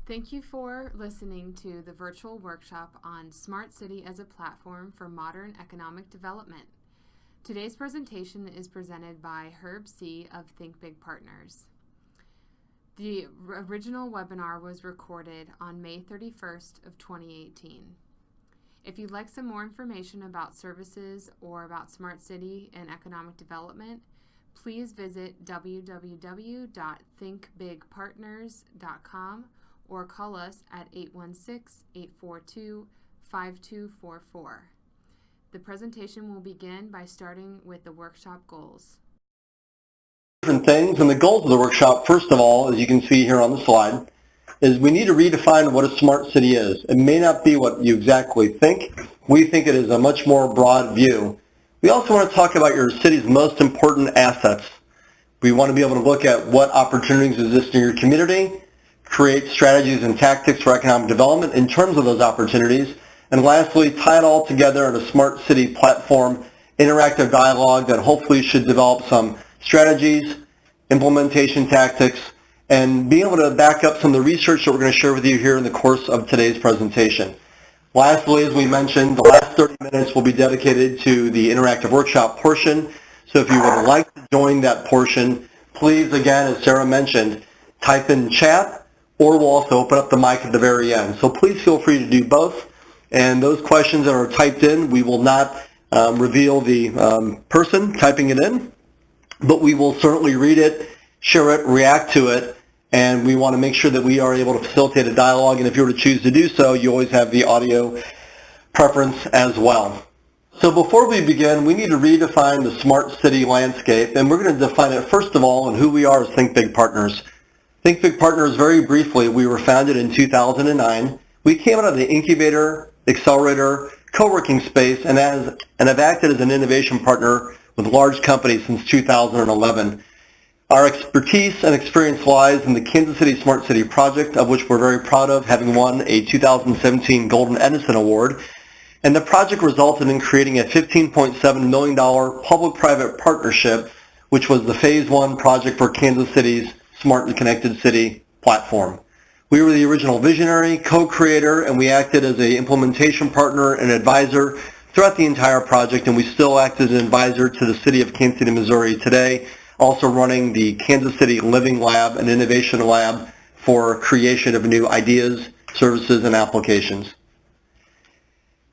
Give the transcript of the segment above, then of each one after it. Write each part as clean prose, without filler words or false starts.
Thank you for listening to the virtual workshop on Smart City as a Platform for Modern Economic Development. Today's presentation is presented by Herb C. of Think Big Partners. The original webinar was recorded on May 31st of 2018. If you'd like some more information about services or about Smart City and economic development, please visit www.thinkbigpartners.com or call us at 816-842-5244. The presentation will begin by starting with the workshop goals. Different things, and the goals of the workshop, first of all, as you can see here on the slide, is we need to redefine what a smart city is. It may not be what you exactly think. We think it is a much more broad view. We also want to talk about your city's most important assets. We want to be able to look at what opportunities exist in your community, create strategies and tactics for economic development in terms of those opportunities, and lastly, tie it all together in a smart city platform, interactive dialogue that hopefully should develop some strategies, implementation tactics, and be able to back up some of the research that we're going to share with you here in the course of today's presentation. Lastly, as we mentioned, the last 30 minutes will be dedicated to the interactive workshop portion. So if you would like to join that portion, please, again, as Sarah mentioned, type in chat, or we'll also open up the mic at the very end. So please feel free to do both. And those questions that are typed in, we will not reveal the person typing it in, but we will certainly read it, share it, react to it, and we want to make sure that we are able to facilitate a dialogue. And if you were to choose to do so, you always have the audio preference as well. So before we begin, we need to redefine the smart city landscape, and we're going to define it first of all and who we are as Think Big Partners. Think Big Partners, very briefly, we were founded in 2009. We came out of the incubator, accelerator, co-working space, and have acted as an innovation partner with large companies since 2011. Our expertise and experience lies in the Kansas City Smart City Project, of which we're very proud of, having won a 2017 Golden Edison Award. And the project resulted in creating a $15.7 million public-private partnership, which was the phase one project for Kansas City's Smart and Connected City platform. We were the original visionary, co-creator, and we acted as an implementation partner and advisor throughout the entire project, and we still act as an advisor to the city of Kansas City, Missouri today, also running the Kansas City Living Lab and Innovation Lab for creation of new ideas, services, and applications.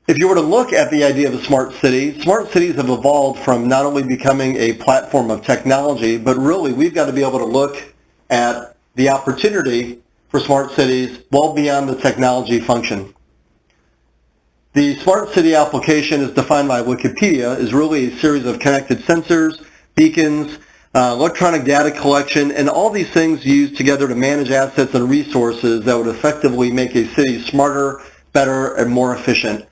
If you were to look at the idea of a smart city, smart cities have evolved from not only becoming a platform of technology, but really we've got to be able to look at the opportunity for smart cities well beyond the technology function. The smart city application, as defined by Wikipedia, is really a series of connected sensors, beacons, electronic data collection, and all these things used together to manage assets and resources that would effectively make a city smarter, better, and more efficient.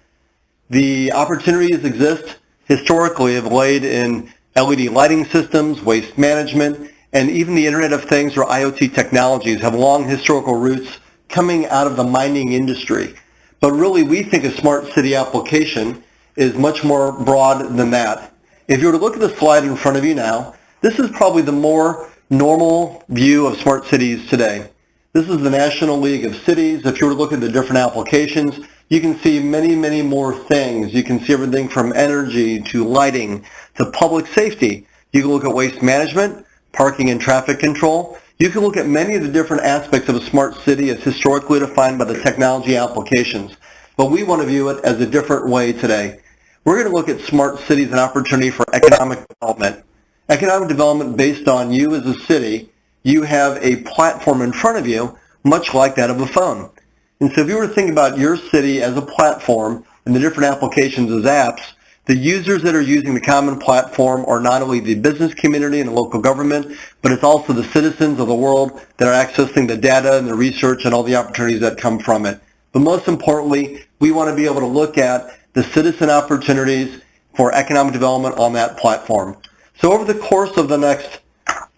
The opportunities exist historically have laid in LED lighting systems, waste management, and even the Internet of Things or IoT technologies have long historical roots coming out of the mining industry. But really, we think a smart city application is much more broad than that. If you were to look at the slide in front of you now, this is probably the more normal view of smart cities today. This is the National League of Cities. If you were to look at the different applications, you can see many, many more things. You can see everything from energy to lighting to public safety. You can look at waste management, parking and traffic control. You can look at many of the different aspects of a smart city as historically defined by the technology applications. But we want to view it as a different way today. We're going to look at smart cities as an opportunity for economic development. Economic development based on you as a city. You have a platform in front of you, much like that of a phone. And so if you were to think about your city as a platform and the different applications as apps, the users that are using the common platform are not only the business community and the local government, but it's also the citizens of the world that are accessing the data and the research and all the opportunities that come from it. But most importantly, we want to be able to look at the citizen opportunities for economic development on that platform. So over the course of the next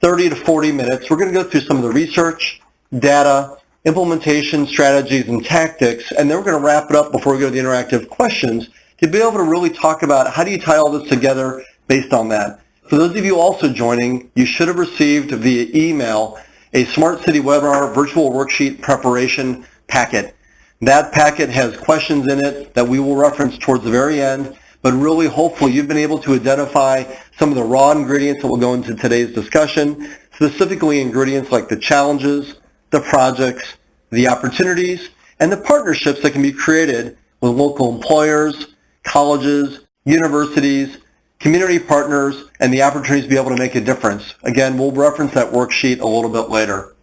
30 to 40 minutes, we're going to go through some of the research, data, implementation strategies, and tactics, and then we're going to wrap it up before we go to the interactive questions to be able to really talk about how do you tie all this together based on that. For those of you also joining, you should have received via email a Smart City webinar virtual worksheet preparation packet. That packet has questions in it that we will reference towards the very end, but really hopefully you've been able to identify some of the raw ingredients that will go into today's discussion, specifically ingredients like the challenges, the projects, the opportunities, and the partnerships that can be created with local employers, colleges, universities, community partners, and the opportunities to be able to make a difference. Again, we'll reference that worksheet a little bit later.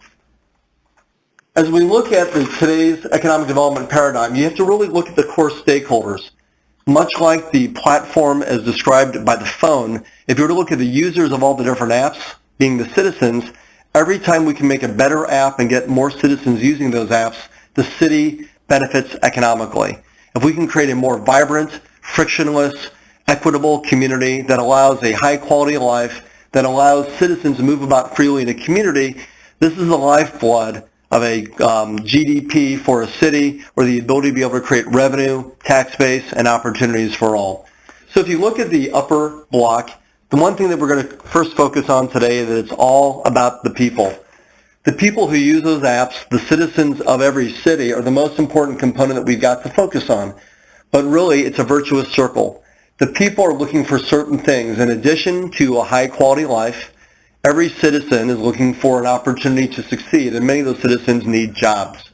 As we look at today's economic development paradigm, you have to really look at the core stakeholders. Much like the platform as described by the phone, if you were to look at the users of all the different apps, being the citizens, every time we can make a better app and get more citizens using those apps, the city benefits economically. If we can create a more vibrant, frictionless, equitable community that allows a high quality of life, that allows citizens to move about freely in a community, this is the lifeblood of a GDP for a city, or the ability to be able to create revenue, tax base, and opportunities for all. So if you look at the upper block, the one thing that we're going to first focus on today is that it's all about the people. The people who use those apps, the citizens of every city, are the most important component that we've got to focus on. But really, it's a virtuous circle. The people are looking for certain things. In addition to a high quality life, every citizen is looking for an opportunity to succeed, and many of those citizens need jobs.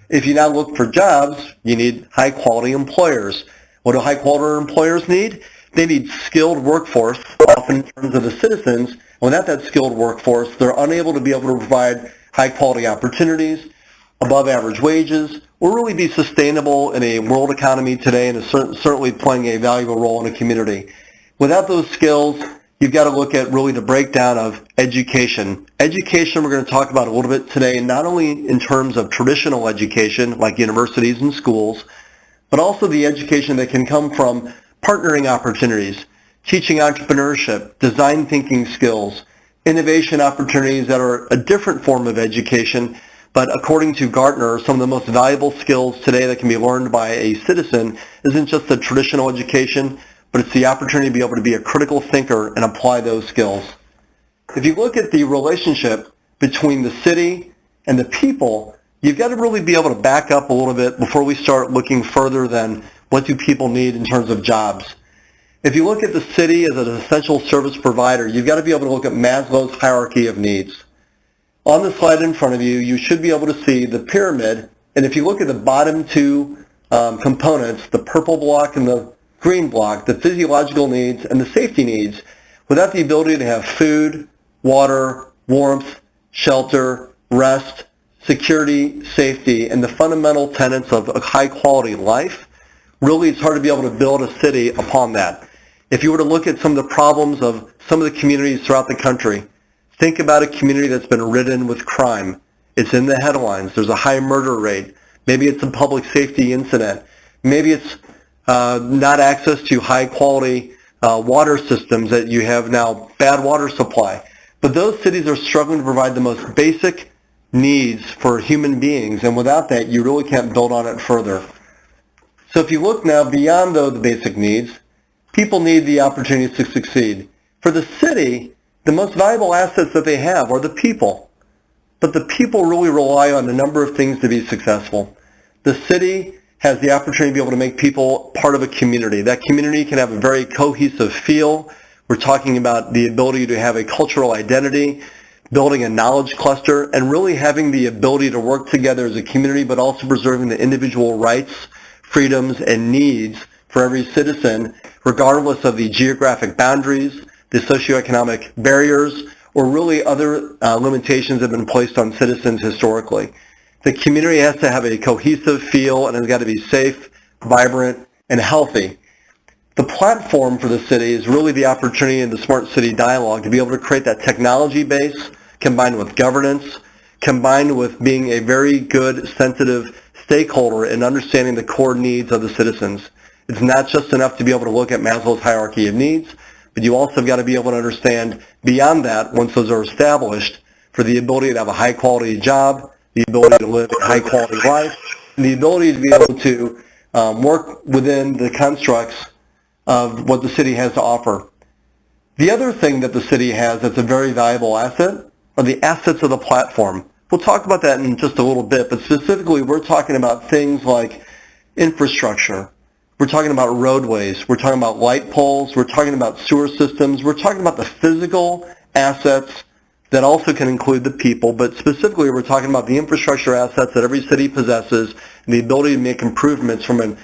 If you now look for jobs, you need high-quality employers. What do high-quality employers need? They need skilled workforce, often in terms of the citizens. Without that skilled workforce, they're unable to be able to provide high-quality opportunities, above-average wages, or really be sustainable in a world economy today, and is certainly playing a valuable role in a community. Without those skills, you've got to look at really the breakdown of education. Education we're going to talk about a little bit today, not only in terms of traditional education like universities and schools, but also the education that can come from partnering opportunities, teaching entrepreneurship, design thinking skills, innovation opportunities that are a different form of education, but according to Gartner, some of the most valuable skills today that can be learned by a citizen isn't just the traditional education, but it's the opportunity to be able to be a critical thinker and apply those skills. If you look at the relationship between the city and the people, you've got to really be able to back up a little bit before we start looking further than what do people need in terms of jobs. If you look at the city as an essential service provider, you've got to be able to look at Maslow's hierarchy of needs. On the slide in front of you, you should be able to see the pyramid, and if you look at the bottom two components, the purple block and the green block, the physiological needs and the safety needs, without the ability to have food, water, warmth, shelter, rest, security, safety, and the fundamental tenets of a high quality life, really it's hard to be able to build a city upon that. If you were to look at some of the problems of some of the communities throughout the country, think about a community that's been ridden with crime. It's in the headlines. There's a high murder rate. Maybe it's a public safety incident. Maybe it's not access to high quality water systems, that you have now bad water supply. But those cities are struggling to provide the most basic needs for human beings, and without that you really can't build on it further. So if you look now beyond those basic needs, people need the opportunities to succeed. For the city, the most valuable assets that they have are the people. But the people really rely on a number of things to be successful. The city has the opportunity to be able to make people part of a community. That community can have a very cohesive feel. We're talking about the ability to have a cultural identity, building a knowledge cluster, and really having the ability to work together as a community, but also preserving the individual rights, freedoms, and needs for every citizen, regardless of the geographic boundaries, the socioeconomic barriers, or really other limitations that have been placed on citizens historically. The community has to have a cohesive feel, and it's got to be safe, vibrant, and healthy. The platform for the city is really the opportunity in the Smart City Dialogue to be able to create that technology base combined with governance, combined with being a very good, sensitive stakeholder in understanding the core needs of the citizens. It's not just enough to be able to look at Maslow's hierarchy of needs, but you also have got to be able to understand beyond that, once those are established, for the ability to have a high-quality job, the ability to live a high-quality life, and the ability to be able to work within the constructs of what the city has to offer. The other thing that the city has that's a very valuable asset are the assets of the platform. We'll talk about that in just a little bit, but specifically we're talking about things like infrastructure. We're talking about roadways. We're talking about light poles. We're talking about sewer systems. We're talking about the physical assets that also can include the people, but specifically we're talking about the infrastructure assets that every city possesses and the ability to make improvements from an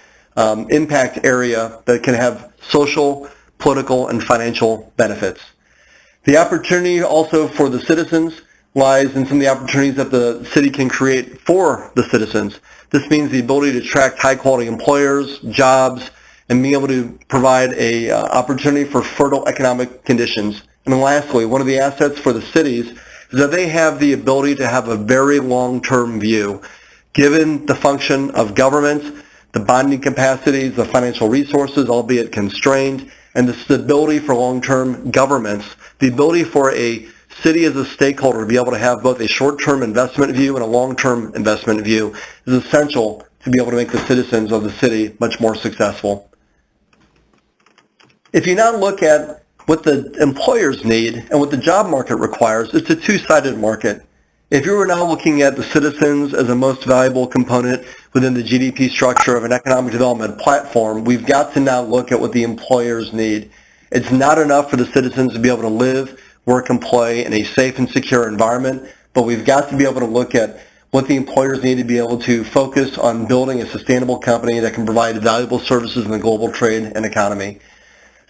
impact area that can have social, political, and financial benefits. The opportunity also for the citizens lies in some of the opportunities that the city can create for the citizens. This means the ability to attract high-quality employers, jobs, and being able to provide an opportunity for fertile economic conditions. And then lastly, one of the assets for the cities is that they have the ability to have a very long-term view. Given the function of government, the bonding capacities, the financial resources, albeit constrained, and the stability for long-term governments, the ability for a city as a stakeholder to be able to have both a short-term investment view and a long-term investment view is essential to be able to make the citizens of the city much more successful. If you now look at what the employers need and what the job market requires, it's a two-sided market. If you were now looking at the citizens as a most valuable component within the GDP structure of an economic development platform, we've got to now look at what the employers need. It's not enough for the citizens to be able to live, work, and play in a safe and secure environment, but we've got to be able to look at what the employers need to be able to focus on building a sustainable company that can provide valuable services in the global trade and economy.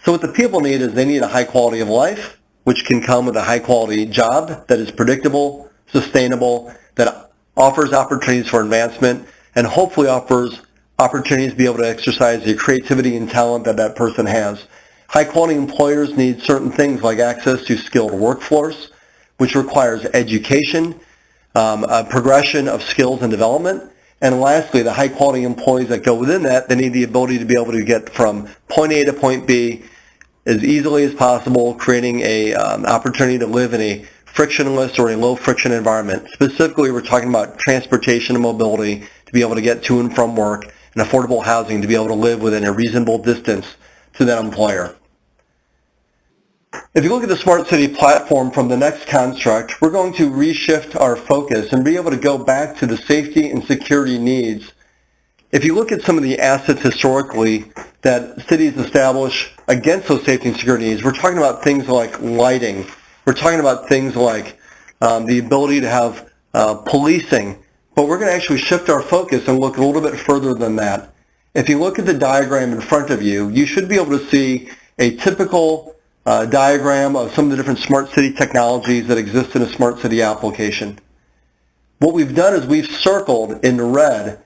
So what the people need is they need a high quality of life, which can come with a high quality job that is predictable, sustainable, that offers opportunities for advancement, and hopefully offers opportunities to be able to exercise the creativity and talent that that person has. High-quality employers need certain things like access to skilled workforce, which requires education, a progression of skills and development, and lastly, the high-quality employees that go within that, they need the ability to be able to get from point A to point B as easily as possible, creating an opportunity to live in a frictionless or a low-friction environment. Specifically, we're talking about transportation and mobility to be able to get to and from work, and affordable housing to be able to live within a reasonable distance to that employer. If you look at the Smart City platform from the next construct, we're going to reshift our focus and be able to go back to the safety and security needs. If you look at some of the assets historically that cities establish against those safety and security needs, we're talking about things like lighting. We're talking about things like the ability to have policing. But we're going to actually shift our focus and look a little bit further than that. If you look at the diagram in front of you, you should be able to see a typical diagram of some of the different smart city technologies that exist in a smart city application. What we've done is we've circled in red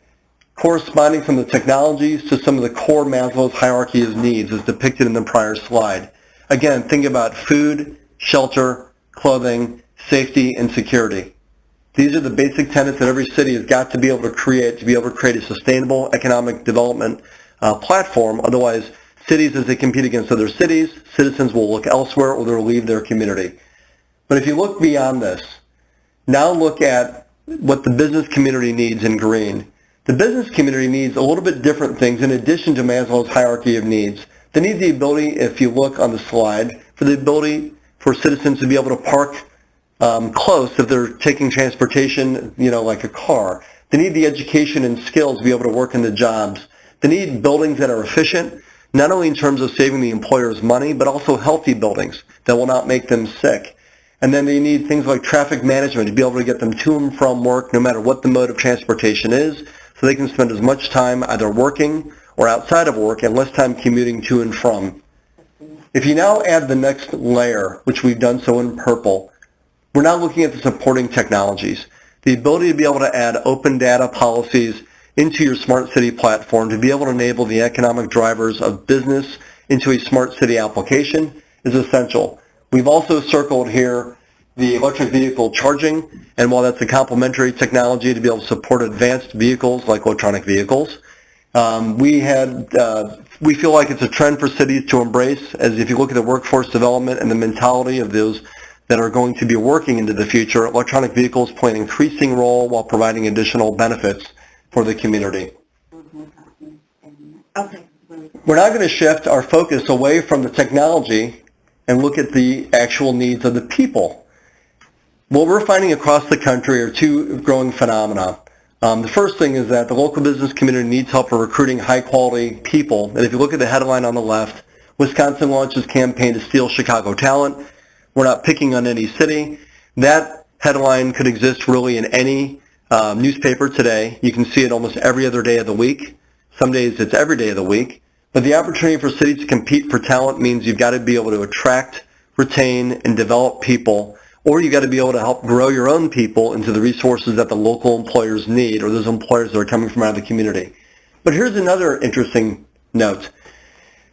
corresponding from the technologies to some of the core Maslow's hierarchy of needs as depicted in the prior slide. Again, think about food, shelter, clothing, safety, and security. These are the basic tenets that every city has got to be able to create a sustainable economic development platform. Otherwise, cities, as they compete against other cities, citizens will look elsewhere or they'll leave their community. But if you look beyond this, now look at what the business community needs in green. The business community needs a little bit different things in addition to Maslow's hierarchy of needs. They need the ability, if you look on the slide, for the ability for citizens to be able to park close if they're taking transportation, like a car. They need the education and skills to be able to work in the jobs. They need buildings that are efficient, not only in terms of saving the employer's money, but also healthy buildings that will not make them sick. And then they need things like traffic management to be able to get them to and from work, no matter what the mode of transportation is, so they can spend as much time either working or outside of work and less time commuting to and from. If you now add the next layer, which we've done so in purple, we're now looking at the supporting technologies. The ability to be able to add open data policies into your smart city platform to be able to enable the economic drivers of business into a smart city application is essential. We've also circled here the electric vehicle charging, and while that's a complementary technology to be able to support advanced vehicles like electronic vehicles, we feel like it's a trend for cities to embrace, as if you look at the workforce development and the mentality of those that are going to be working into the future, electronic vehicles play an increasing role while providing additional benefits for the community. Okay. We're now going to shift our focus away from the technology and look at the actual needs of the people. What we're finding across the country are two growing phenomena. The first thing is that the local business community needs help for recruiting high-quality people. And if you look at the headline on the left, Wisconsin launches campaign to steal Chicago talent. We're not picking on any city. That headline could exist really in any newspaper today. You can see it almost every other day of the week. Some days it's every day of the week. But the opportunity for cities to compete for talent means you've got to be able to attract, retain, and develop people, or you've got to be able to help grow your own people into the resources that the local employers need, or those employers that are coming from out of the community. But here's another interesting note.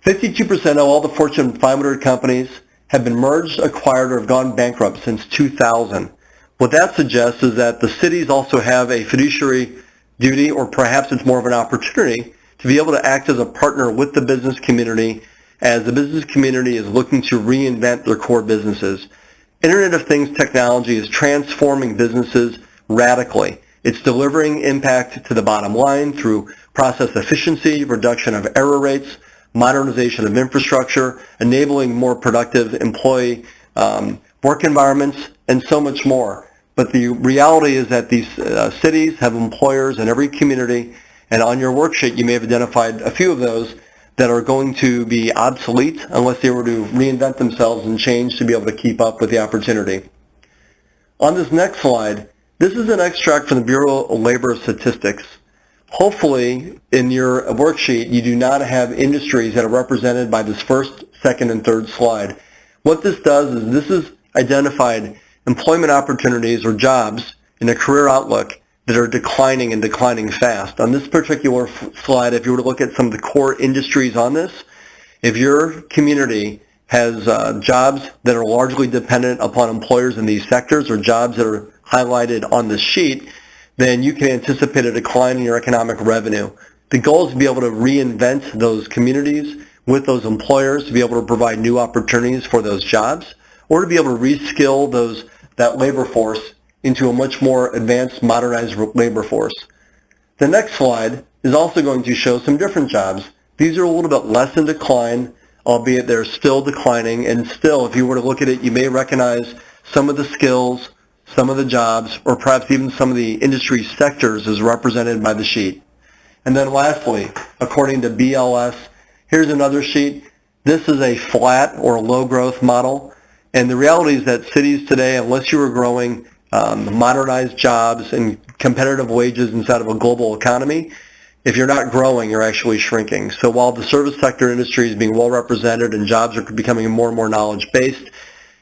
52% of all the Fortune 500 companies have been merged, acquired, or have gone bankrupt since 2000. What that suggests is that the cities also have a fiduciary duty, or perhaps it's more of an opportunity, to be able to act as a partner with the business community as the business community is looking to reinvent their core businesses. Internet of Things technology is transforming businesses radically. It's delivering impact to the bottom line through process efficiency, reduction of error rates, modernization of infrastructure, enabling more productive employee work environments, and so much more. But the reality is that these cities have employers in every community, and on your worksheet you may have identified a few of those that are going to be obsolete unless they were to reinvent themselves and change to be able to keep up with the opportunity. On this next slide, this is an extract from the Bureau of Labor Statistics. Hopefully, in your worksheet, you do not have industries that are represented by this first, second, and third slide. What this does is this is identified employment opportunities or jobs in a career outlook that are declining and declining fast. On this particular slide, if you were to look at some of the core industries on this, if your community has jobs that are largely dependent upon employers in these sectors or jobs that are highlighted on this sheet, then you can anticipate a decline in your economic revenue. The goal is to be able to reinvent those communities with those employers, to be able to provide new opportunities for those jobs, or to be able to reskill that labor force into a much more advanced, modernized labor force. The next slide is also going to show some different jobs. These are a little bit less in decline, albeit they're still declining, and still, if you were to look at it, you may recognize some of the skills, some of the jobs, or perhaps even some of the industry sectors as represented by the sheet. And then lastly, according to BLS, here's another sheet. This is a flat or low growth model, and the reality is that cities today, unless you are growing modernized jobs and competitive wages inside of a global economy, if you're not growing, you're actually shrinking. So while the service sector industry is being well represented and jobs are becoming more and more knowledge-based,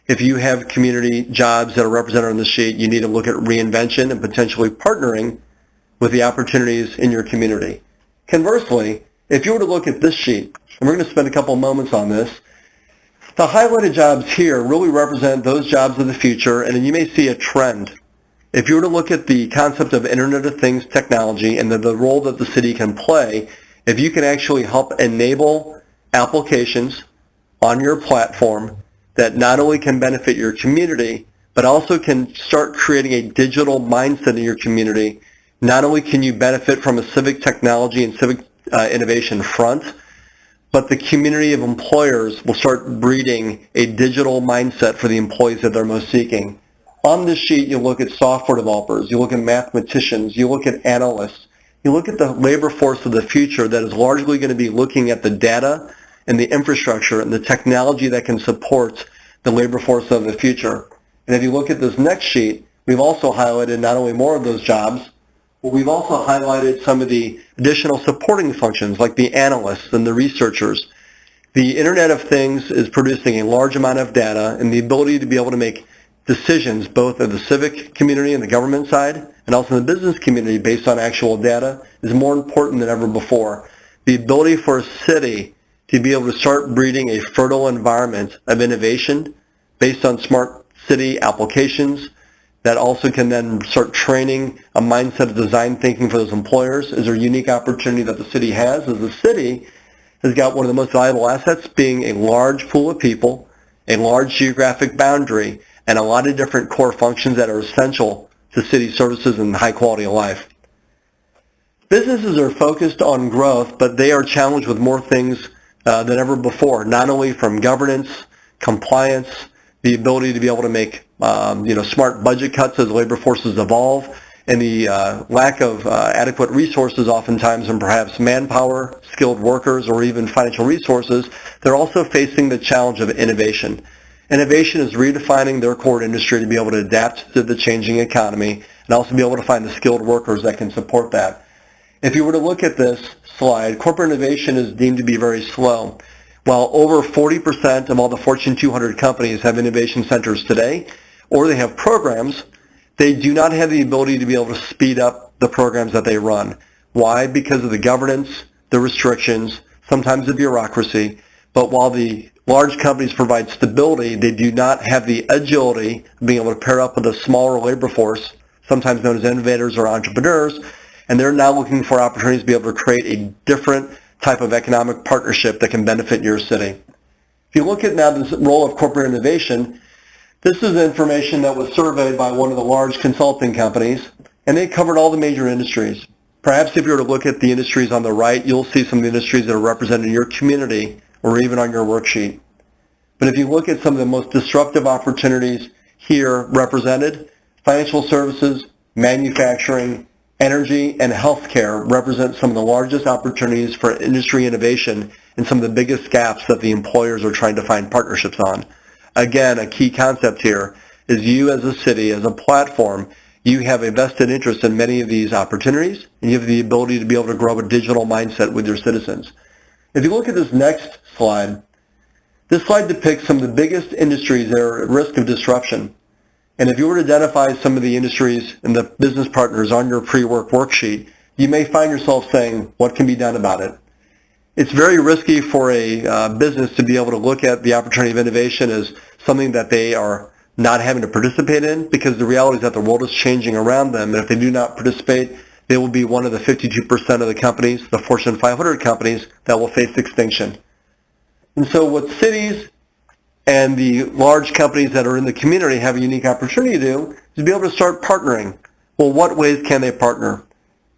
if you have community jobs that are represented on the sheet, you need to look at reinvention and potentially partnering with the opportunities in your community. Conversely, if you were to look at this sheet, and we're going to spend a couple moments on this, the highlighted jobs here really represent those jobs of the future, and you may see a trend. If you were to look at the concept of Internet of Things technology and the role that the city can play, if you can actually help enable applications on your platform that not only can benefit your community, but also can start creating a digital mindset in your community, not only can you benefit from a civic technology and civic innovation front, but the community of employers will start breeding a digital mindset for the employees that they're most seeking. On this sheet, you look at software developers, you look at mathematicians, you look at analysts, you look at the labor force of the future that is largely going to be looking at the data and the infrastructure and the technology that can support the labor force of the future. And if you look at this next sheet, we've also highlighted not only more of those jobs, but we've also highlighted some of the additional supporting functions like the analysts and the researchers. The Internet of Things is producing a large amount of data, and the ability to be able to make decisions both at the civic community and the government side and also in the business community based on actual data is more important than ever before. The ability for a city to be able to start breeding a fertile environment of innovation based on smart city applications that also can then start training a mindset of design thinking for those employers is a unique opportunity that the city has, as the city has got one of the most valuable assets being a large pool of people, a large geographic boundary, and a lot of different core functions that are essential to city services and high quality of life. Businesses are focused on growth, but they are challenged with more things than ever before, not only from governance, compliance, the ability to be able to make smart budget cuts as labor forces evolve, and the lack of adequate resources oftentimes, and perhaps manpower, skilled workers, or even financial resources, they're also facing the challenge of innovation. Innovation is redefining their core industry to be able to adapt to the changing economy and also be able to find the skilled workers that can support that. If you were to look at this slide, corporate innovation is deemed to be very slow. While over 40% of all the Fortune 200 companies have innovation centers today, or they have programs, they do not have the ability to be able to speed up the programs that they run. Why? Because of the governance, the restrictions, sometimes the bureaucracy. But while the large companies provide stability, they do not have the agility of being able to pair up with a smaller labor force, sometimes known as innovators or entrepreneurs, and they're now looking for opportunities to be able to create a different type of economic partnership that can benefit your city. If you look at now the role of corporate innovation, this is information that was surveyed by one of the large consulting companies, and they covered all the major industries. Perhaps if you were to look at the industries on the right, you'll see some of the industries that are represented in your community or even on your worksheet. But if you look at some of the most disruptive opportunities here represented, financial services, manufacturing, energy, and healthcare represent some of the largest opportunities for industry innovation and some of the biggest gaps that the employers are trying to find partnerships on. Again, a key concept here is you as a city, as a platform, you have a vested interest in many of these opportunities, and you have the ability to be able to grow a digital mindset with your citizens. If you look at this next slide, this slide depicts some of the biggest industries that are at risk of disruption. And if you were to identify some of the industries and the business partners on your pre-work worksheet, you may find yourself saying, what can be done about it? It's very risky for a business to be able to look at the opportunity of innovation as something that they are not having to participate in, because the reality is that the world is changing around them, and if they do not participate, they will be one of the 52% of the companies, the Fortune 500 companies, that will face extinction. And so what cities and the large companies that are in the community have a unique opportunity to do is to be able to start partnering. Well, what ways can they partner?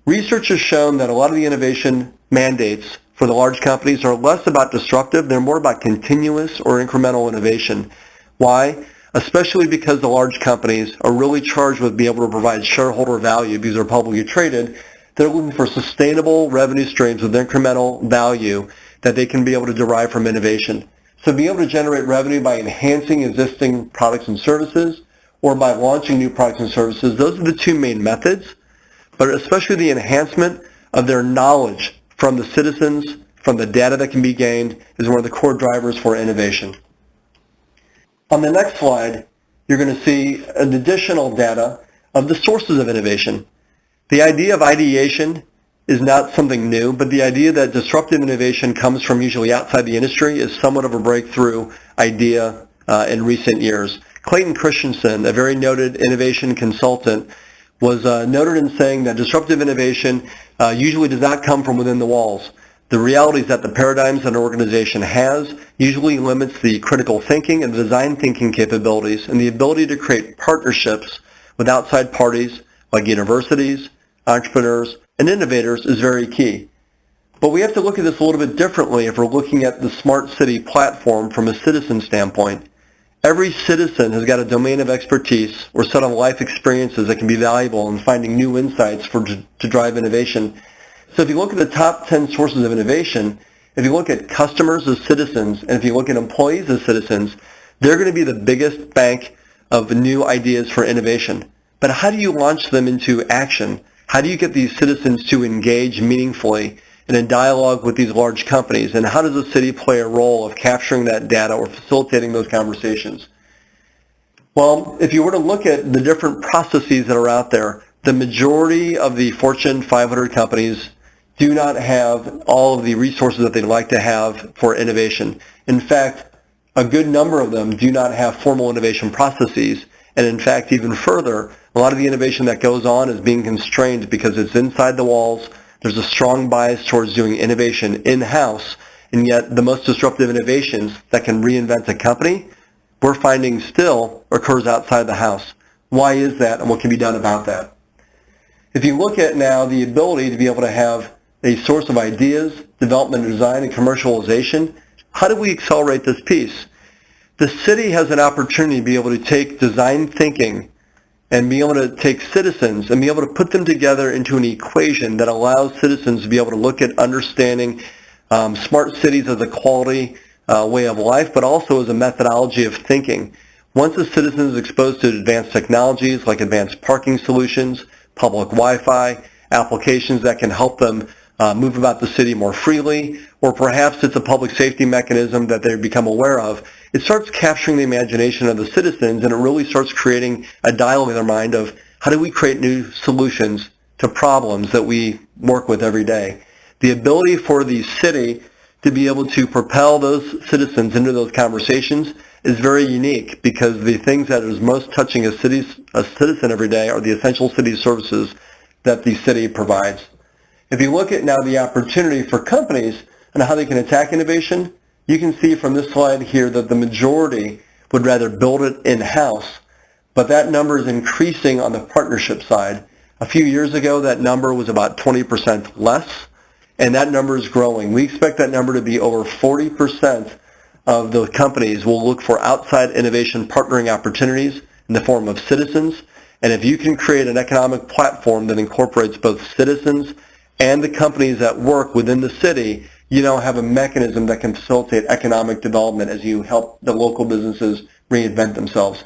Research has shown that a lot of the innovation mandates for the large companies are less about disruptive, they're more about continuous or incremental innovation. Why? Especially because the large companies are really charged with being able to provide shareholder value because they're publicly traded. They're looking for sustainable revenue streams with incremental value that they can be able to derive from innovation. So being able to generate revenue by enhancing existing products and services or by launching new products and services, those are the two main methods, but especially the enhancement of their knowledge from the citizens, from the data that can be gained, is one of the core drivers for innovation. On the next slide, you're going to see an additional data of the sources of innovation. The idea of ideation is not something new, but the idea that disruptive innovation comes from usually outside the industry is somewhat of a breakthrough idea in recent years. Clayton Christensen, a very noted innovation consultant, was noted in saying that disruptive innovation usually does not come from within the walls. The reality is that the paradigms that an organization has usually limits the critical thinking and design thinking capabilities, and the ability to create partnerships with outside parties like universities, entrepreneurs, and innovators is very key. But we have to look at this a little bit differently if we're looking at the smart city platform from a citizen standpoint. Every citizen has got a domain of expertise or set of life experiences that can be valuable in finding new insights to drive innovation. So if you look at the top 10 sources of innovation, if you look at customers as citizens, and if you look at employees as citizens, they're going to be the biggest bank of new ideas for innovation. But how do you launch them into action? How do you get these citizens to engage meaningfully in a dialogue with these large companies? And how does the city play a role of capturing that data or facilitating those conversations? Well, if you were to look at the different processes that are out there, the majority of the Fortune 500 companies do not have all of the resources that they'd like to have for innovation. In fact, a good number of them do not have formal innovation processes. And in fact, even further, a lot of the innovation that goes on is being constrained because it's inside the walls. There's a strong bias towards doing innovation in-house, and yet the most disruptive innovations that can reinvent a company, we're finding still occurs outside the house. Why is that, and what can be done about that? If you look at now the ability to be able to have a source of ideas, development, design, and commercialization, how do we accelerate this piece? the city has an opportunity to be able to take design thinking and be able to take citizens and be able to put them together into an equation that allows citizens to be able to look at understanding smart cities as a quality way of life, but also as a methodology of thinking. Once a citizen is exposed to advanced technologies like advanced parking solutions, public Wi-Fi, applications that can help them move about the city more freely, or perhaps it's a public safety mechanism that they become aware of, it starts capturing the imagination of the citizens, and it really starts creating a dialogue in their mind of how do we create new solutions to problems that we work with every day. The ability for the city to be able to propel those citizens into those conversations is very unique, because the things that is most touching a citizen every day are the essential city services that the city provides. If you look at now the opportunity for companies and how they can attack innovation, you can see from this slide here that the majority would rather build it in-house, but that number is increasing on the partnership side. A few years ago, that number was about 20% less, and that number is growing. We expect that number to be over 40% of the companies will look for outside innovation partnering opportunities in the form of citizens. And if you can create an economic platform that incorporates both citizens and the companies that work within the city, you now have a mechanism that can facilitate economic development as you help the local businesses reinvent themselves.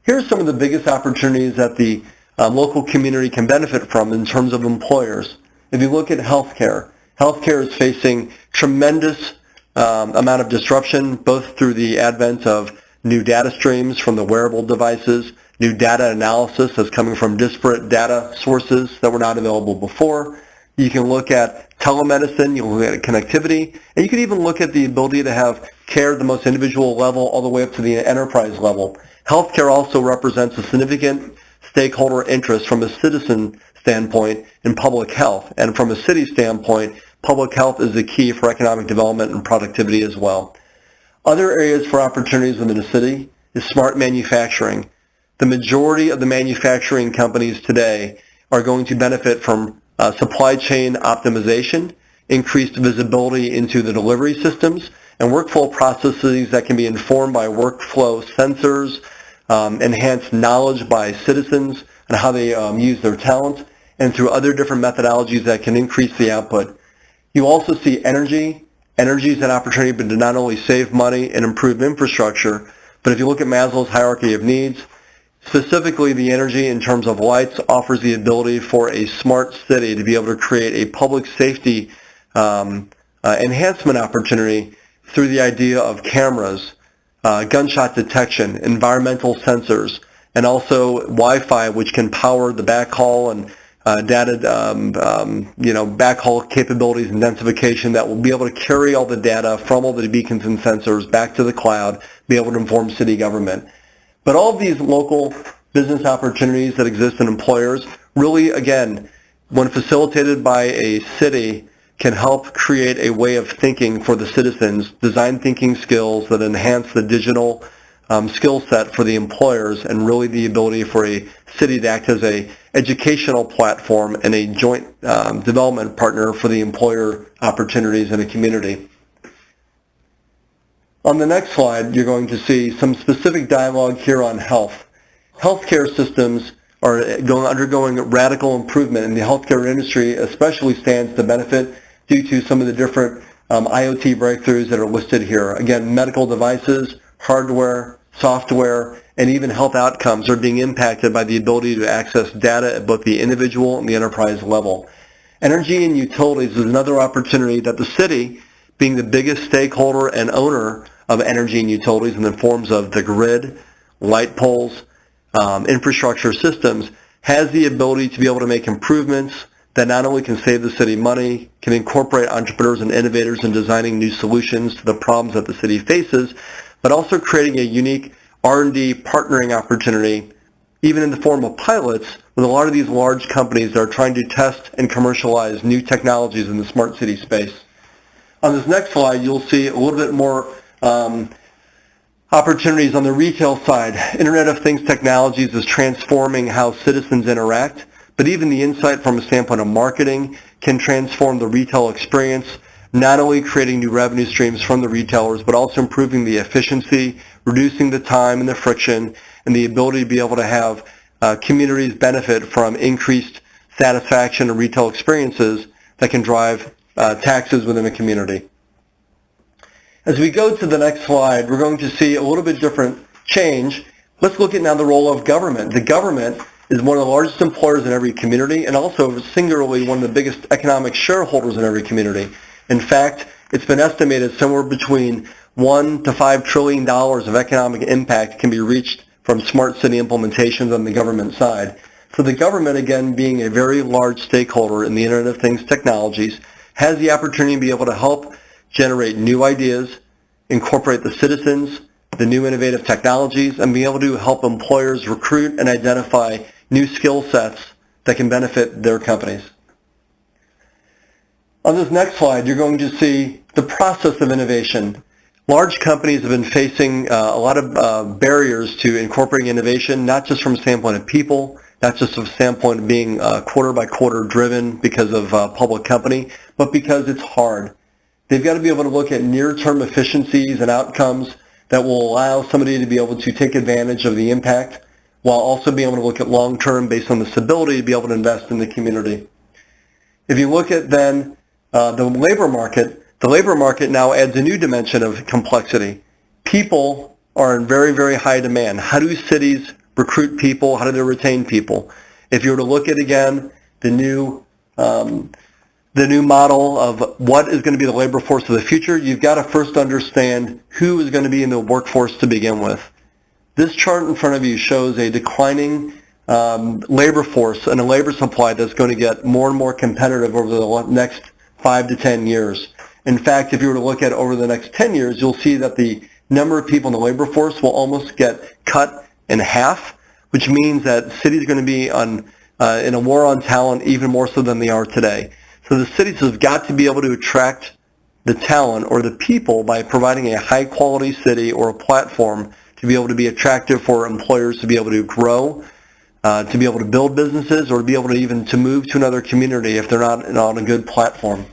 Here's some of the biggest opportunities that the local community can benefit from in terms of employers. If you look at healthcare, healthcare is facing tremendous amount of disruption, both through the advent of new data streams from the wearable devices, new data analysis that's coming from disparate data sources that were not available before. You can look at telemedicine, you can look at connectivity, and you can even look at the ability to have care at the most individual level all the way up to the enterprise level. Healthcare also represents a significant stakeholder interest from a citizen standpoint in public health, and from a city standpoint, public health is the key for economic development and productivity as well. Other areas for opportunities within the city is smart manufacturing. The majority of the manufacturing companies today are going to benefit from supply chain optimization, increased visibility into the delivery systems, and workflow processes that can be informed by workflow sensors, enhanced knowledge by citizens and how they use their talent, and through other different methodologies that can increase the output. You also see energy. Energy is an opportunity to not only save money and improve infrastructure, but if you look at Maslow's hierarchy of needs, specifically the energy in terms of lights offers the ability for a smart city to be able to create a public safety enhancement opportunity through the idea of cameras, gunshot detection, environmental sensors, and also Wi-Fi, which can power the backhaul and data, backhaul capabilities and densification that will be able to carry all the data from all the beacons and sensors back to the cloud, be able to inform city government. But all of these local business opportunities that exist in employers really, again, when facilitated by a city, can help create a way of thinking for the citizens, design thinking skills that enhance the digital skill set for the employers, and really the ability for a city to act as a educational platform and a joint development partner for the employer opportunities in a community. On the next slide, you're going to see some specific dialogue here on health. Healthcare systems are undergoing radical improvement, and the healthcare industry especially stands to benefit due to some of the different IoT breakthroughs that are listed here. Again, medical devices, hardware, software, and even health outcomes are being impacted by the ability to access data at both the individual and the enterprise level. Energy and utilities is another opportunity that the city, being the biggest stakeholder and owner of energy and utilities in the forms of the grid, light poles, infrastructure systems, has the ability to be able to make improvements that not only can save the city money, can incorporate entrepreneurs and innovators in designing new solutions to the problems that the city faces, but also creating a unique R&D partnering opportunity, even in the form of pilots, with a lot of these large companies that are trying to test and commercialize new technologies in the smart city space. On this next slide, you'll see a little bit more opportunities on the retail side. Internet of Things technologies is transforming how citizens interact, but even the insight from a standpoint of marketing can transform the retail experience. not only creating new revenue streams from the retailers, but also improving the efficiency, reducing the time and the friction, and the ability to be able to have communities benefit from increased satisfaction and retail experiences that can drive taxes within a community. As we go to the next slide, we're going to see a little bit different change. Let's look at now the role of government. The government is one of the largest employers in every community and also singularly one of the biggest economic shareholders in every community. In fact, it's been estimated somewhere between $1 to $5 trillion of economic impact can be reached from smart city implementations on the government side. So the government, again, being a very large stakeholder in the Internet of Things technologies, has the opportunity to be able to help generate new ideas, incorporate the citizens, the new innovative technologies, and be able to help employers recruit and identify new skill sets that can benefit their companies. On this next slide, you're going to see the process of innovation. Large companies have been facing a lot of barriers to incorporating innovation, not just from the standpoint of people, not just from the standpoint of being quarter by quarter driven because of public company, but because it's hard. They've got to be able to look at near-term efficiencies and outcomes that will allow somebody to be able to take advantage of the impact while also being able to look at long-term based on the stability to be able to invest in the community. If you look at then the labor market now adds a new dimension of complexity. People are in very, very high demand. How do cities recruit people? How do they retain people? If you were to look at, again, the new model of what is going to be the labor force of the future, you've got to first understand who is going to be in the workforce to begin with. This chart in front of you shows a declining labor force and a labor supply that's going to get more and more competitive over the next 5 to 10 years. In fact, if you were to look at over the next 10 years, you'll see that the number of people in the labor force will almost get cut in half, which means that cities are going to be in a war on talent even more so than they are today. So the cities have got to be able to attract the talent or the people by providing a high-quality city or a platform to be able to be attractive for employers to be able to grow, to be able to build businesses, or to be able to even to move to another community if they're not on a good platform.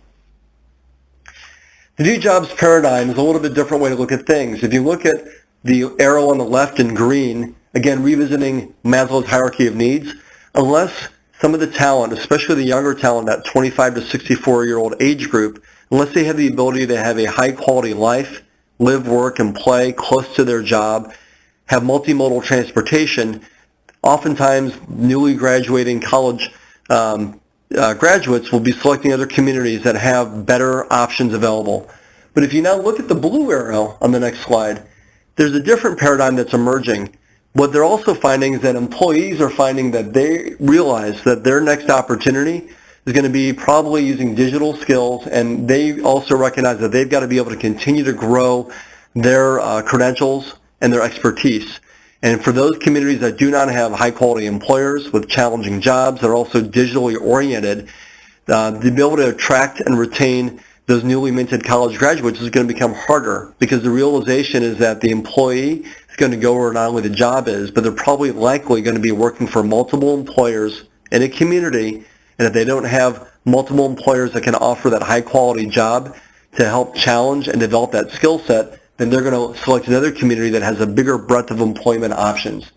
The new jobs paradigm is a little bit different way to look at things. If you look at the arrow on the left in green, again, revisiting Maslow's hierarchy of needs, unless some of the talent, especially the younger talent, that 25 to 64-year-old age group, unless they have the ability to have a high-quality life, live, work, and play close to their job, have multimodal transportation, oftentimes newly graduating college graduates will be selecting other communities that have better options available. But if you now look at the blue arrow on the next slide, there's a different paradigm that's emerging. What they're also finding is that employees are finding that they realize that their next opportunity is going to be probably using digital skills, and they also recognize that they've got to be able to continue to grow their credentials and their expertise. And for those communities that do not have high-quality employers with challenging jobs that are also digitally oriented, to be able to attract and retain those newly minted college graduates is going to become harder because the realization is that the employee is going to go where not only the job is, but they're probably likely going to be working for multiple employers in a community, and if they don't have multiple employers that can offer that high-quality job to help challenge and develop that skill set, then they're going to select another community that has a bigger breadth of employment options.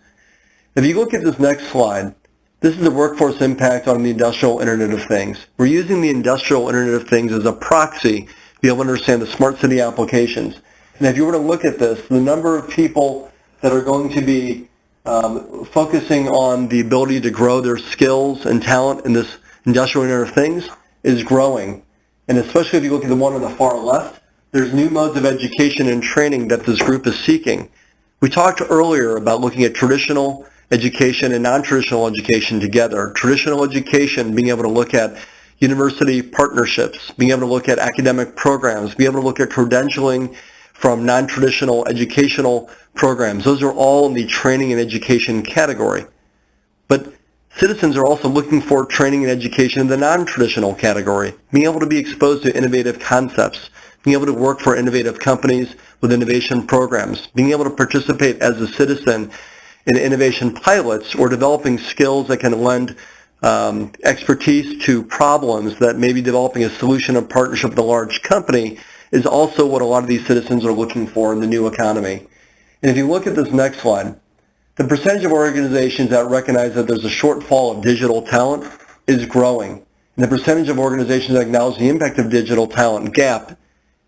If you look at this next slide, this is the workforce impact on the industrial Internet of Things. We're using the industrial Internet of Things as a proxy to be able to understand the smart city applications. And if you were to look at this, the number of people that are going to be focusing on the ability to grow their skills and talent in this industrial Internet of Things is growing. And especially if you look at the one on the far left, there's new modes of education and training that this group is seeking. We talked earlier about looking at traditional education and non-traditional education together. Traditional education, being able to look at university partnerships, being able to look at academic programs, being able to look at credentialing from non-traditional educational programs. Those are all in the training and education category. But citizens are also looking for training and education in the non-traditional category, being able to be exposed to innovative concepts, being able to work for innovative companies with innovation programs, being able to participate as a citizen in innovation pilots or developing skills that can lend expertise to problems that may be developing a solution in partnership with a large company is also what a lot of these citizens are looking for in the new economy. And if you look at this next slide, the percentage of organizations that recognize that there's a shortfall of digital talent is growing. And the percentage of organizations that acknowledge the impact of digital talent gap,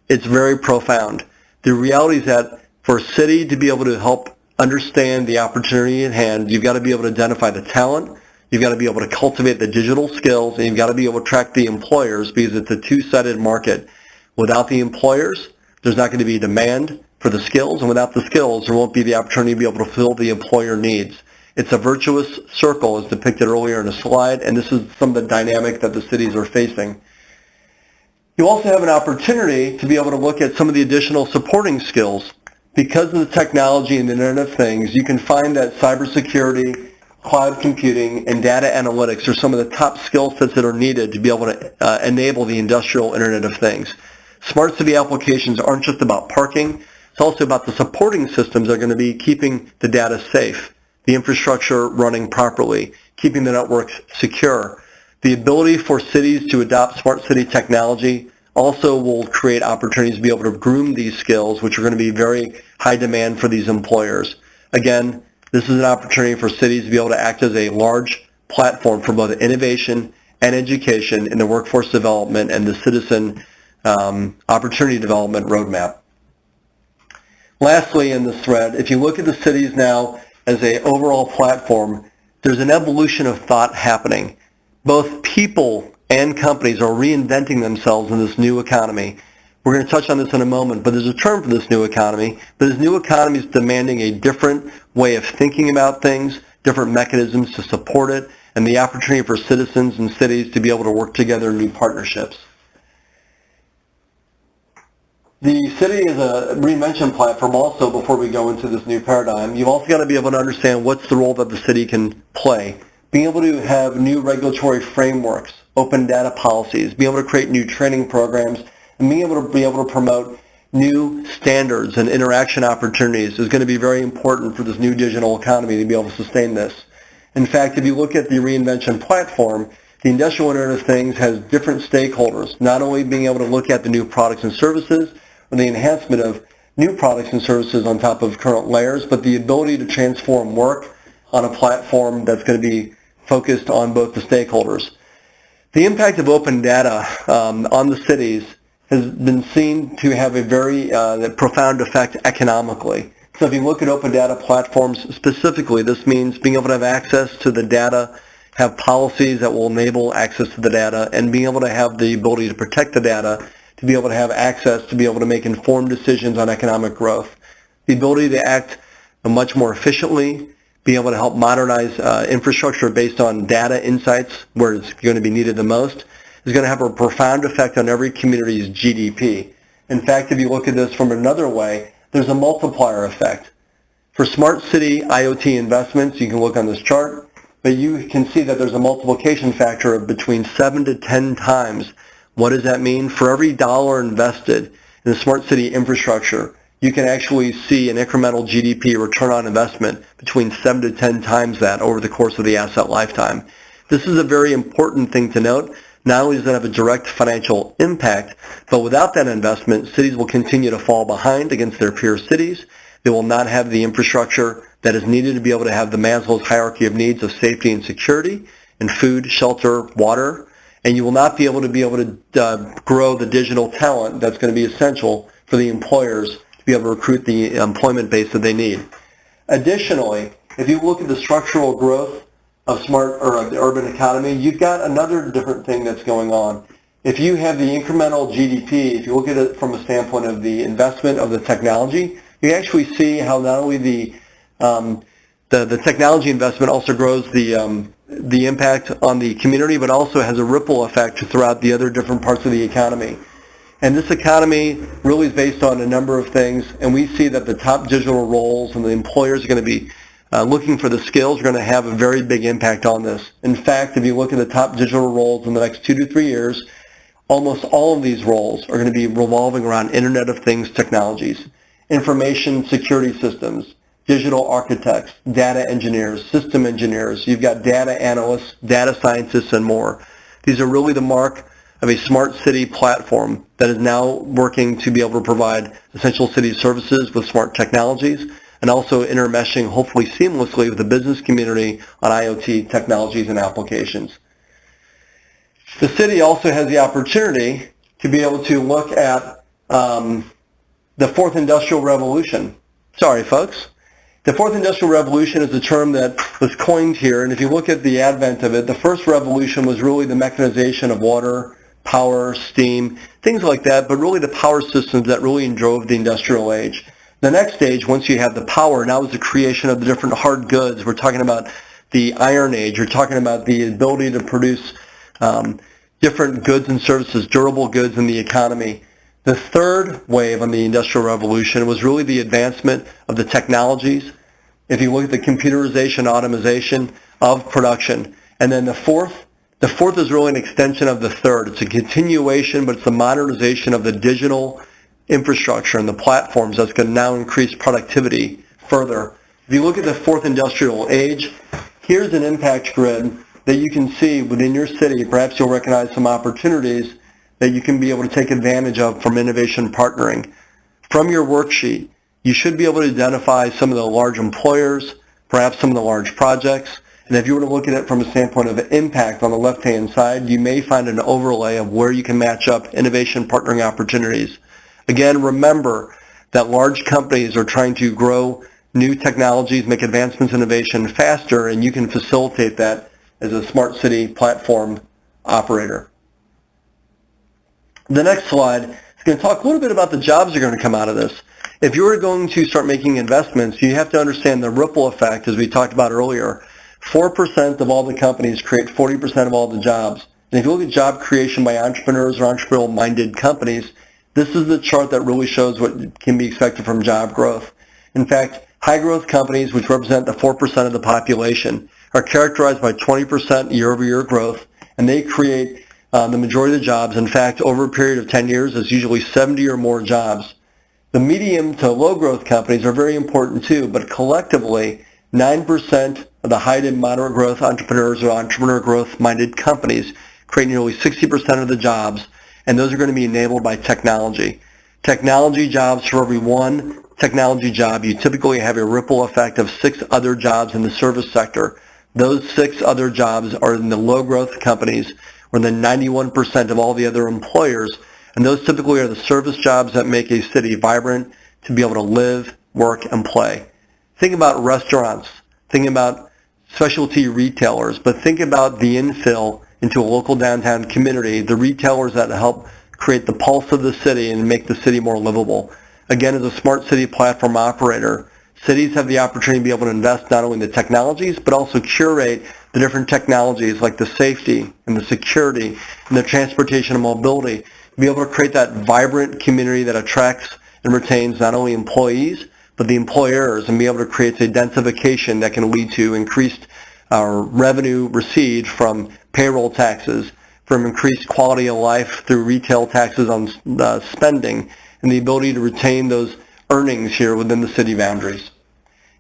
it's very profound. The reality is that for a city to be able to help understand the opportunity at hand, you've got to be able to identify the talent, you've got to be able to cultivate the digital skills, and you've got to be able to attract the employers because it's a two-sided market. Without the employers, there's not going to be demand for the skills, and without the skills, there won't be the opportunity to be able to fulfill the employer needs. It's a virtuous circle as depicted earlier in the slide, and this is some of the dynamic that the cities are facing. You also have an opportunity to be able to look at some of the additional supporting skills. Because of the technology and the Internet of Things, you can find that cybersecurity, cloud computing, and data analytics are some of the top skill sets that are needed to be able to enable the industrial Internet of Things. Smart city applications aren't just about parking. It's also about the supporting systems that are going to be keeping the data safe, the infrastructure running properly, keeping the networks secure. The ability for cities to adopt smart city technology also will create opportunities to be able to groom these skills, which are going to be very high demand for these employers. Again, this is an opportunity for cities to be able to act as a large platform for both innovation and education in the workforce development and the citizen opportunity development roadmap. Lastly, in this thread, if you look at the cities now as an overall platform, there's an evolution of thought happening. Both people and companies are reinventing themselves in this new economy. We're going to touch on this in a moment, but there's a term for this new economy. But this new economy is demanding a different way of thinking about things, different mechanisms to support it, and the opportunity for citizens and cities to be able to work together in new partnerships. The city is a reinvention platform also before we go into this new paradigm. You've also got to be able to understand what's the role that the city can play. Being able to have new regulatory frameworks, open data policies, being able to create new training programs, and being able to promote new standards and interaction opportunities is going to be very important for this new digital economy to be able to sustain this. In fact, if you look at the reinvention platform, the industrial Internet of Things has different stakeholders, not only being able to look at the new products and services or the enhancement of new products and services on top of current layers, but the ability to transform work on a platform that's going to be focused on both the stakeholders. The impact of open data on the cities has been seen to have a very profound effect economically. So if you look at open data platforms specifically, this means being able to have access to the data, have policies that will enable access to the data, and being able to have the ability to protect the data, to be able to have access, to be able to make informed decisions on economic growth. The ability to act much more efficiently, be able to help modernize infrastructure based on data insights where it's going to be needed the most, is going to have a profound effect on every community's GDP. In fact, if you look at this from another way, there's a multiplier effect. For smart city IoT investments, you can look on this chart, but you can see that there's a multiplication factor of between 7 to 10 times. What does that mean? For every dollar invested in the smart city infrastructure, you can actually see an incremental GDP return on investment between 7 to 10 times that over the course of the asset lifetime. This is a very important thing to note. Not only does it have a direct financial impact, but without that investment, cities will continue to fall behind against their peer cities. They will not have the infrastructure that is needed to be able to have the Maslow's hierarchy of needs of safety and security, and food, shelter, water, and you will not be able to grow the digital talent that's going to be essential for the employers to be able to recruit the employment base that they need. Additionally, if you look at the structural growth of the urban economy, you've got another different thing that's going on. If you have the incremental GDP, if you look at it from a standpoint of the investment of the technology, you actually see how not only the technology investment also grows the impact on the community, but also has a ripple effect throughout the other different parts of the economy. And this economy really is based on a number of things, and we see that the top digital roles and the employers are going to be looking for the skills are going to have a very big impact on this. In fact, if you look at the top digital roles in the next 2 to 3 years, almost all of these roles are going to be revolving around Internet of Things technologies, information security systems, digital architects, data engineers, system engineers. You've got data analysts, data scientists, and more. These are really the mark of a smart city platform that is now working to be able to provide essential city services with smart technologies and also intermeshing, hopefully seamlessly, with the business community on IoT technologies and applications. The city also has the opportunity to be able to look at the fourth industrial revolution. Sorry, folks. The fourth industrial revolution is a term that was coined here, and if you look at the advent of it, the first revolution was really the mechanization of water, power, steam, things like that, but really the power systems that really drove the industrial age. The next stage, once you have the power, now is the creation of the different hard goods. We're talking about the Iron Age. You're talking about the ability to produce different goods and services, durable goods in the economy. The third wave on the Industrial Revolution was really the advancement of the technologies. If you look at the computerization, automation of production. And then the fourth is really an extension of the third. It's a continuation, but it's the modernization of the digital infrastructure and the platforms that's going to now increase productivity further. If you look at the fourth industrial age, here's an impact grid that you can see within your city. Perhaps you'll recognize some opportunities that you can be able to take advantage of from innovation partnering. From your worksheet, you should be able to identify some of the large employers, perhaps some of the large projects, and if you were to look at it from a standpoint of impact on the left-hand side, you may find an overlay of where you can match up innovation partnering opportunities. Again, remember that large companies are trying to grow new technologies, make advancements in innovation faster, and you can facilitate that as a smart city platform operator. The next slide is going to talk a little bit about the jobs that are going to come out of this. If you were going to start making investments, you have to understand the ripple effect, as we talked about earlier. 4% of all the companies create 40% of all the jobs. And if you look at job creation by entrepreneurs or entrepreneurial-minded companies, this is the chart that really shows what can be expected from job growth. In fact, high-growth companies, which represent the 4% of the population, are characterized by 20% year-over-year growth, and they create the majority of the jobs. In fact, over a period of 10 years, it's usually 70 or more jobs. The medium to low-growth companies are very important too, but collectively, 9% of the high to moderate growth entrepreneurs or entrepreneur growth-minded companies create nearly 60% of the jobs, and those are going to be enabled by technology. Technology jobs, for every one technology job, you typically have a ripple effect of 6 other jobs in the service sector. Those 6 other jobs are in the low-growth companies, or the 91% of all the other employers, and those typically are the service jobs that make a city vibrant to be able to live, work, and play. Think about restaurants, think about specialty retailers, but think about the infill into a local downtown community, the retailers that help create the pulse of the city and make the city more livable. Again, as a smart city platform operator, cities have the opportunity to be able to invest not only in the technologies, but also curate the different technologies like the safety and the security and the transportation and mobility, to be able to create that vibrant community that attracts and retains not only employees, but the employers, and be able to create a densification that can lead to increased revenue received from payroll taxes, from increased quality of life through retail taxes on spending, and the ability to retain those earnings here within the city boundaries.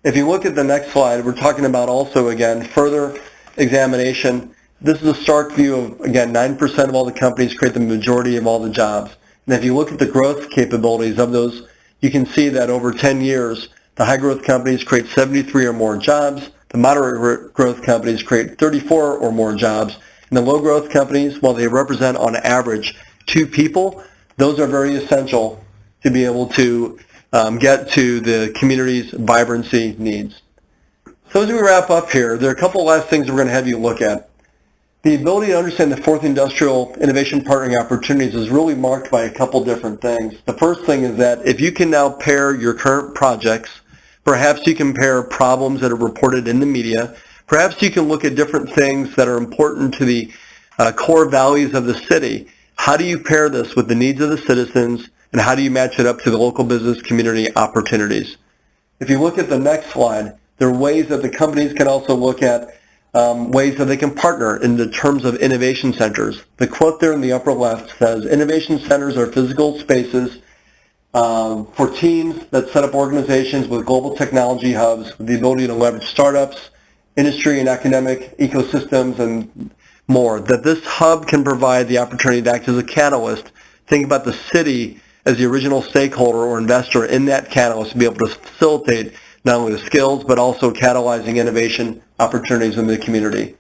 If you look at the next slide, we're talking about also, again, further examination. This is a stark view of, again, 9% of all the companies create the majority of all the jobs. And if you look at the growth capabilities of those, you can see that over 10 years, the high growth companies create 73 or more jobs, the moderate growth companies create 34 or more jobs, and the low growth companies, while they represent on average 2 people, those are very essential to be able to get to the community's vibrancy needs. So as we wrap up here, there are a couple last things we're going to have you look at. The ability to understand the fourth industrial innovation partnering opportunities is really marked by a couple different things. The first thing is that if you can now pair your current projects, perhaps you can pair problems that are reported in the media, perhaps you can look at different things that are important to the core values of the city. How do you pair this with the needs of the citizens, and how do you match it up to the local business community opportunities? If you look at the next slide, there are ways that the companies can also look at ways that they can partner in the terms of innovation centers. The quote there in the upper left says, innovation centers are physical spaces for teams that set up organizations with global technology hubs with the ability to leverage startups, industry and academic ecosystems, and more. That this hub can provide the opportunity to act as a catalyst. Think about the city as the original stakeholder or investor in that catalyst to be able to facilitate not only the skills but also catalyzing innovation opportunities in the community.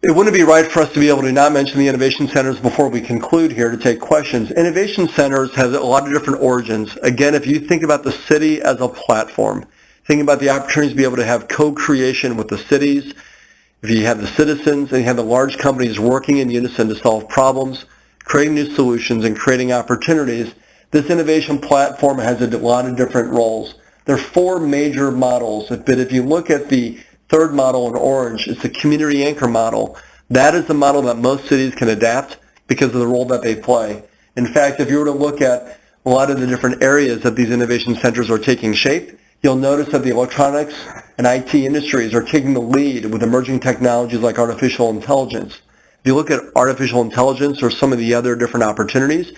It wouldn't be right for us to be able to not mention the innovation centers before we conclude here to take questions. Innovation centers have a lot of different origins. Again, if you think about the city as a platform, think about the opportunities to be able to have co-creation with the cities. If you have the citizens and you have the large companies working in unison to solve problems, creating new solutions and creating opportunities, this innovation platform has a lot of different roles. There are four major models, but if you look at the third model in orange, it's the community anchor model. That is the model that most cities can adapt because of the role that they play. In fact, if you were to look at a lot of the different areas that these innovation centers are taking shape, you'll notice that the electronics and IT industries are taking the lead with emerging technologies like artificial intelligence. If you look at artificial intelligence or some of the other different opportunities,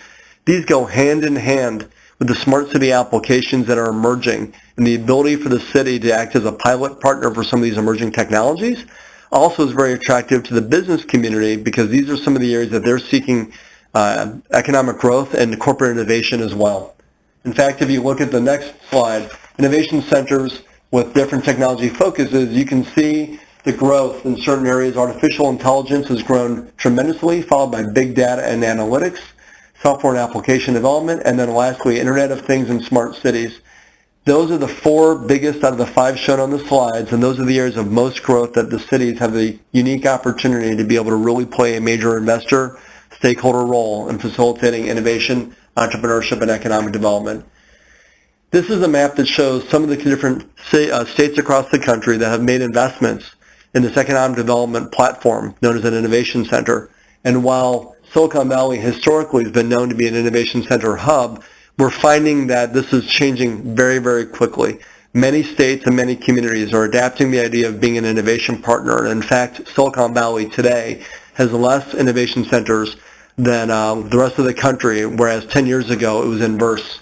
these go hand in hand with the smart city applications that are emerging, and the ability for the city to act as a pilot partner for some of these emerging technologies also is very attractive to the business community because these are some of the areas that they're seeking economic growth and corporate innovation as well. In fact, if you look at the next slide, innovation centers with different technology focuses, you can see the growth in certain areas. Artificial intelligence has grown tremendously, followed by big data and analytics, software and application development, and then lastly, Internet of Things and smart cities. Those are the four biggest out of the five shown on the slides, and those are the areas of most growth that the cities have the unique opportunity to be able to really play a major investor, stakeholder role in facilitating innovation, entrepreneurship, and economic development. This is a map that shows some of the different states across the country that have made investments in this economic development platform known as an innovation center. And while Silicon Valley historically has been known to be an innovation center hub, we're finding that this is changing very, very quickly. Many states and many communities are adapting the idea of being an innovation partner. And in fact, Silicon Valley today has less innovation centers than the rest of the country, whereas 10 years ago it was inverse.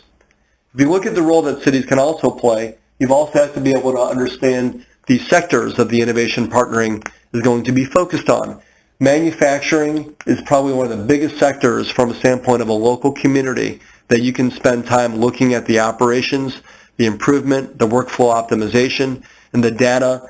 If you look at the role that cities can also play, you've also have to be able to understand the sectors that the innovation partnering is going to be focused on. Manufacturing is probably one of the biggest sectors from a standpoint of a local community that you can spend time looking at the operations, the improvement, the workflow optimization, and the data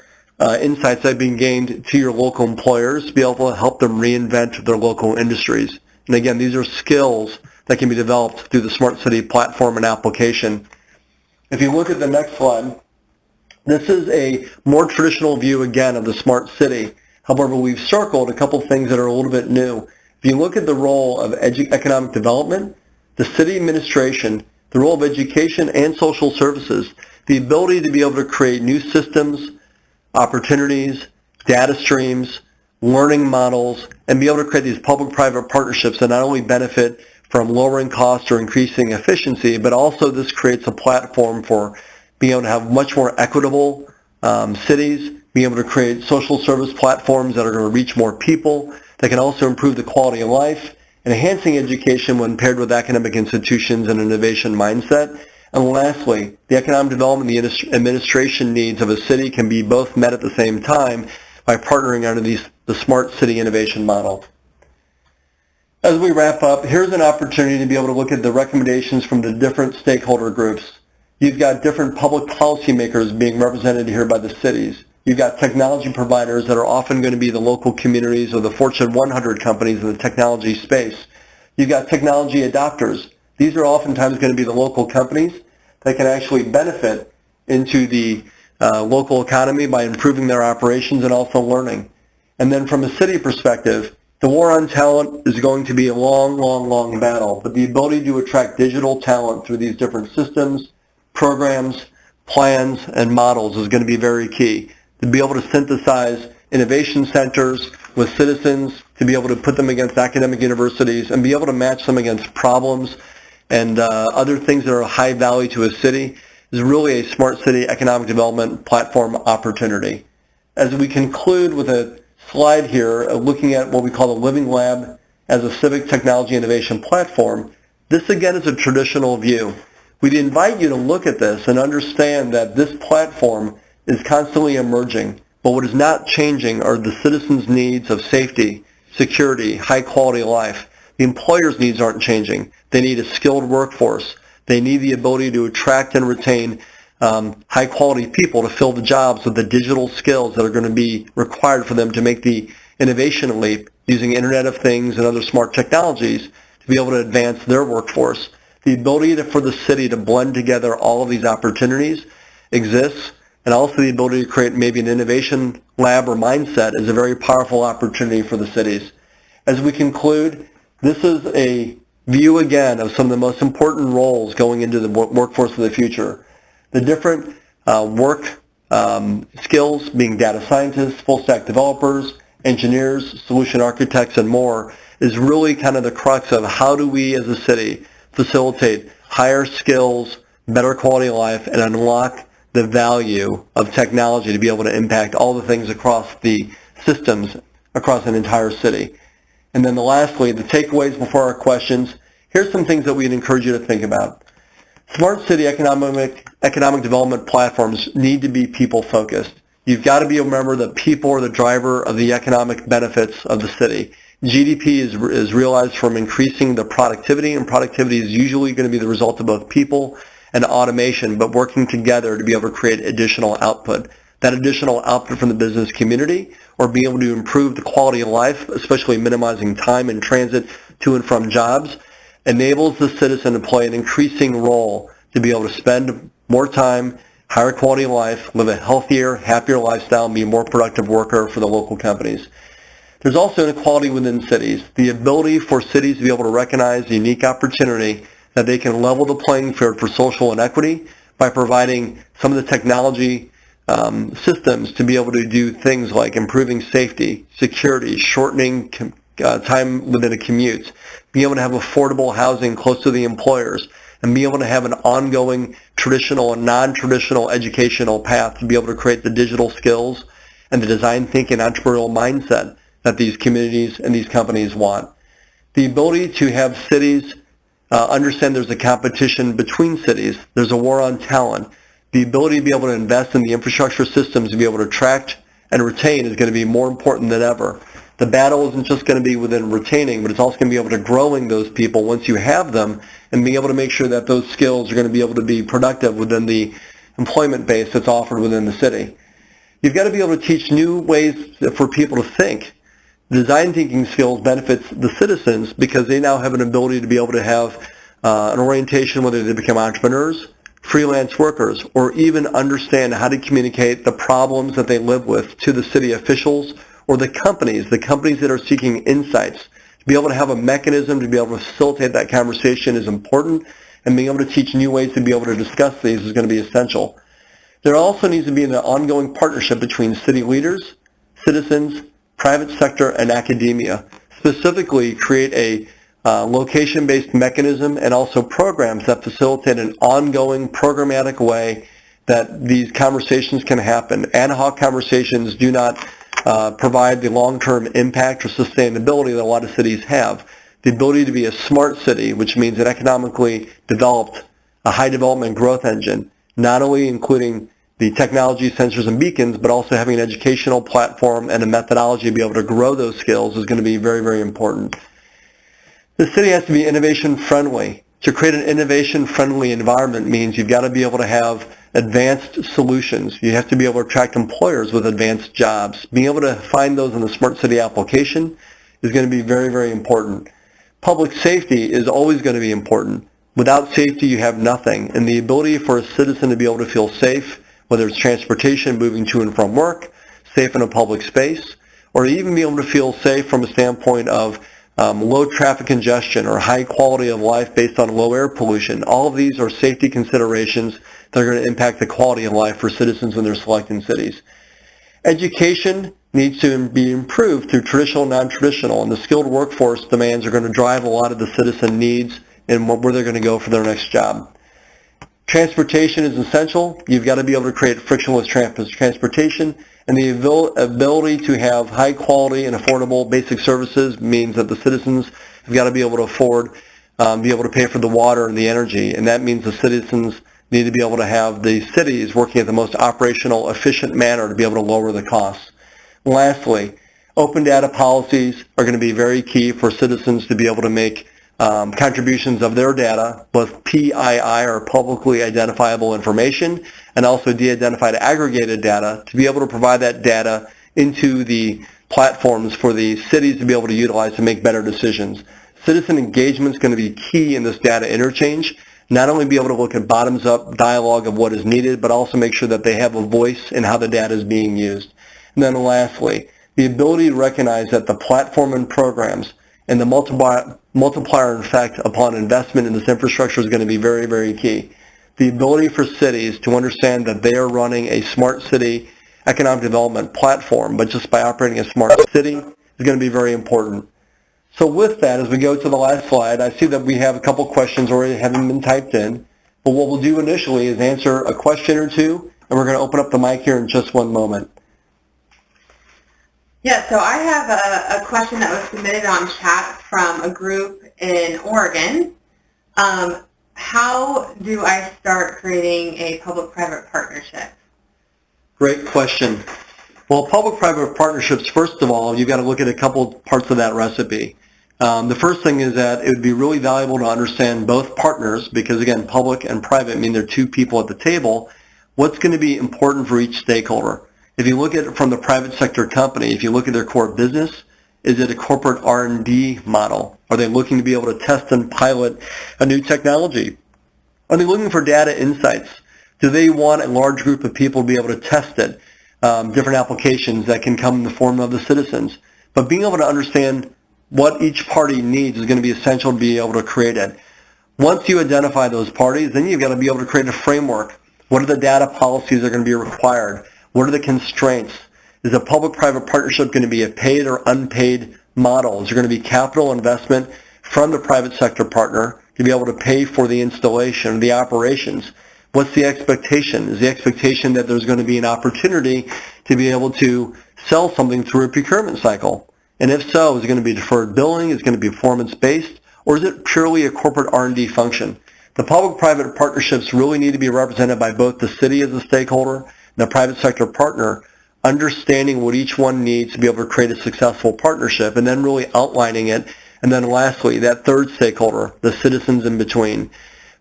insights that have been gained to your local employers to be able to help them reinvent their local industries. And again, these are skills that can be developed through the Smart City platform and application. If you look at the next slide, this is a more traditional view again of the Smart City. However, we've circled a couple things that are a little bit new. If you look at the role of economic development, the city administration, the role of education and social services, the ability to be able to create new systems, opportunities, data streams, learning models, and be able to create these public-private partnerships that not only benefit from lowering costs or increasing efficiency, but also this creates a platform for being able to have much more equitable cities, being able to create social service platforms that are going to reach more people, that can also improve the quality of life, and enhancing education when paired with academic institutions and innovation mindset. And lastly, the economic development and the administration needs of a city can be both met at the same time by partnering under the Smart City Innovation Model. As we wrap up, here's an opportunity to be able to look at the recommendations from the different stakeholder groups. You've got different public policymakers being represented here by the cities. You've got technology providers that are often going to be the local communities or the Fortune 100 companies in the technology space. You've got technology adopters. These are oftentimes going to be the local companies that can actually benefit into the local economy by improving their operations and also learning. And then from a city perspective, the war on talent is going to be a long, long, long battle, but the ability to attract digital talent through these different systems, programs, plans, and models is going to be very key. To be able to synthesize innovation centers with citizens, to be able to put them against academic universities, and be able to match them against problems and other things that are high value to a city is really a smart city economic development platform opportunity. As we conclude with a slide here looking at what we call the Living Lab as a civic technology innovation platform, This again is a traditional view. We'd invite you to look at this and understand that this platform is constantly emerging, but what is not changing are the citizens' needs of safety, security, high quality life. The employers' needs aren't changing. They need a skilled workforce. They need the ability to attract and retain high quality people to fill the jobs with the digital skills that are going to be required for them to make the innovation leap using Internet of Things and other smart technologies to be able to advance their workforce. The ability for the city to blend together all of these opportunities exists, and also the ability to create maybe an innovation lab or mindset is a very powerful opportunity for the cities. As we conclude, this is a view again of some of the most important roles going into the workforce of the future. The different work skills being data scientists, full stack developers, engineers, solution architects, and more is really kind of the crux of how do we as a city facilitate higher skills, better quality of life, and unlock the value of technology to be able to impact all the things across the systems across an entire city. And then lastly, the takeaways before our questions. Here's some things that we'd encourage you to think about. Smart city economic development platforms need to be people-focused. You've got to be a member that people are the driver of the economic benefits of the city. GDP is realized from increasing the productivity, and productivity is usually going to be the result of both people and automation, but working together to be able to create additional output. That additional output from the business community, or being able to improve the quality of life, especially minimizing time in transit to and from jobs, enables the citizen to play an increasing role to be able to spend more time, higher quality of life, live a healthier, happier lifestyle, and be a more productive worker for the local companies. There's also inequality within cities. The ability for cities to be able to recognize the unique opportunity that they can level the playing field for social inequity by providing some of the technology systems to be able to do things like improving safety, security, shortening time within a commute, being able to have affordable housing close to the employers, and be able to have an ongoing traditional and non-traditional educational path to be able to create the digital skills and the design thinking entrepreneurial mindset that these communities and these companies want. The ability to have cities understand there's a competition between cities, there's a war on talent. The ability to be able to invest in the infrastructure systems to be able to attract and retain is going to be more important than ever. The battle isn't just going to be within retaining, but it's also going to be able to growing those people once you have them and being able to make sure that those skills are going to be able to be productive within the employment base that's offered within the city. You've got to be able to teach new ways for people to think. Design thinking skills benefits the citizens because they now have an ability to be able to have an orientation whether they become entrepreneurs, freelance workers, or even understand how to communicate the problems that they live with to the city officials or the companies that are seeking insights. To be able to have a mechanism to be able to facilitate that conversation is important, and being able to teach new ways to be able to discuss these is going to be essential. There also needs to be an ongoing partnership between city leaders, citizens, private sector, and academia. Specifically, create a location-based mechanism and also programs that facilitate an ongoing programmatic way that these conversations can happen. Ad hoc conversations do not provide the long-term impact or sustainability that a lot of cities have. The ability to be a smart city, which means an economically developed, a high development growth engine, not only including the technology, sensors, and beacons, but also having an educational platform and a methodology to be able to grow those skills is going to be very, very important. The city has to be innovation friendly. To create an innovation friendly environment means you've got to be able to have advanced solutions. You have to be able to attract employers with advanced jobs. Being able to find those in the Smart City application is going to be very, very important. Public safety is always going to be important. Without safety, you have nothing. And the ability for a citizen to be able to feel safe, whether it's transportation, moving to and from work, safe in a public space, or even be able to feel safe from a standpoint of low traffic congestion or high quality of life based on low air pollution. All of these are safety considerations that are going to impact the quality of life for citizens when they're selecting cities. Education needs to be improved through traditional and non-traditional, and the skilled workforce demands are going to drive a lot of the citizen needs and where they're going to go for their next job. Transportation is essential. You've got to be able to create frictionless transportation, and the ability to have high quality and affordable basic services means that the citizens have got to be able to afford be able to pay for the water and the energy, and that means the citizens need to be able to have the cities working at the most operational, efficient manner to be able to lower the costs. Lastly, open data policies are going to be very key for citizens to be able to make contributions of their data, both PII or publicly identifiable information, and also de-identified aggregated data, to be able to provide that data into the platforms for the cities to be able to utilize to make better decisions. Citizen engagement is going to be key in this data interchange. Not only be able to look at bottoms-up dialogue of what is needed, but also make sure that they have a voice in how the data is being used. And then lastly, the ability to recognize that the platform and programs and the multiplier effect upon investment in this infrastructure is going to be very, very key. The ability for cities to understand that they are running a smart city economic development platform, but just by operating a smart city is going to be very important. So with that, as we go to the last slide, I see that we have a couple questions already having been typed in. But what we'll do initially is answer a question or two, and we're going to open up the mic here in just one moment. Yeah, so I have a question that was submitted on chat from a group in Oregon. How do I start creating a public-private partnership? Great question. Well, public-private partnerships, first of all, you've got to look at a couple parts of that recipe. The first thing is that it would be really valuable to understand both partners, because again, public and private mean they're two people at the table. What's going to be important for each stakeholder? If you look at it from the private sector company, if you look at their core business, is it a corporate R&D model? Are they looking to be able to test and pilot a new technology? Are they looking for data insights? Do they want a large group of people to be able to test it? Different applications that can come in the form of the citizens. But being able to understand what each party needs is going to be essential to be able to create it. Once you identify those parties, then you've got to be able to create a framework. What are the data policies that are going to be required? What are the constraints? Is a public-private partnership going to be a paid or unpaid model? Is there going to be capital investment from the private sector partner to be able to pay for the installation, the operations? What's the expectation? Is the expectation that there's going to be an opportunity to be able to sell something through a procurement cycle? And if so, is it going to be deferred billing? Is it going to be performance-based? Or is it purely a corporate R&D function? The public-private partnerships really need to be represented by both the city as a stakeholder and the private sector partner, understanding what each one needs to be able to create a successful partnership, and then really outlining it. And then lastly, that third stakeholder, the citizens in between.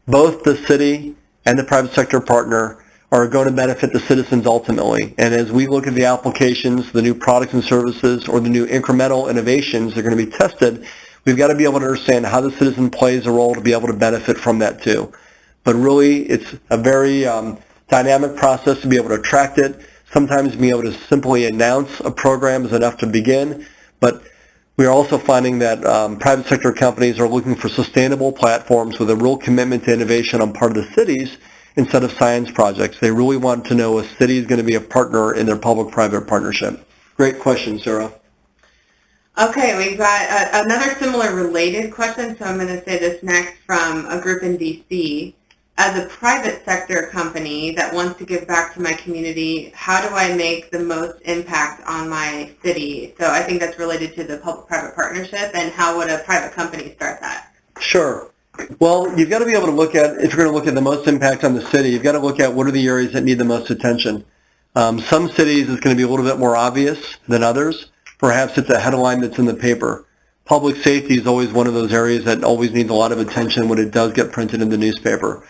Both the city and the private sector partner are going to benefit the citizens ultimately. And as we look at the applications, the new products and services, or the new incremental innovations that are going to be tested, we've got to be able to understand how the citizen plays a role to be able to benefit from that too. But really, it's a very dynamic process to be able to attract it. Sometimes being able to simply announce a program is enough to begin, but we are also finding that private sector companies are looking for sustainable platforms with a real commitment to innovation on part of the cities instead of science projects. They really want to know a city is going to be a partner in their public-private partnership. Great question, Sarah. Okay, we've got another similar related question, so I'm going to say this next from a group in DC. As a private sector company that wants to give back to my community, how do I make the most impact on my city? So I think that's related to the public-private partnership, and how would a private company start that? Sure. Well, you've got to be able to look at, if you're going to look at the most impact on the city, you've got to look at what are the areas that need the most attention. Some cities it's going to be a little bit more obvious than others. Perhaps it's a headline that's in the paper. Public safety is always one of those areas that always needs a lot of attention when it does get printed in the newspaper.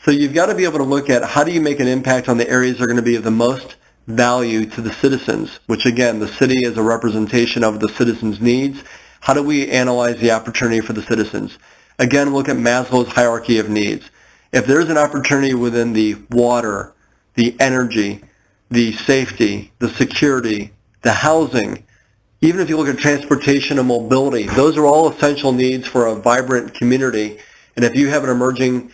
So you've got to be able to look at how do you make an impact on the areas that are going to be of the most value to the citizens, which again, the city is a representation of the citizens' needs. How do we analyze the opportunity for the citizens? Again, look at Maslow's hierarchy of needs. If there's an opportunity within the water, the energy, the safety, the security, the housing, even if you look at transportation and mobility, those are all essential needs for a vibrant community. And if you have an emerging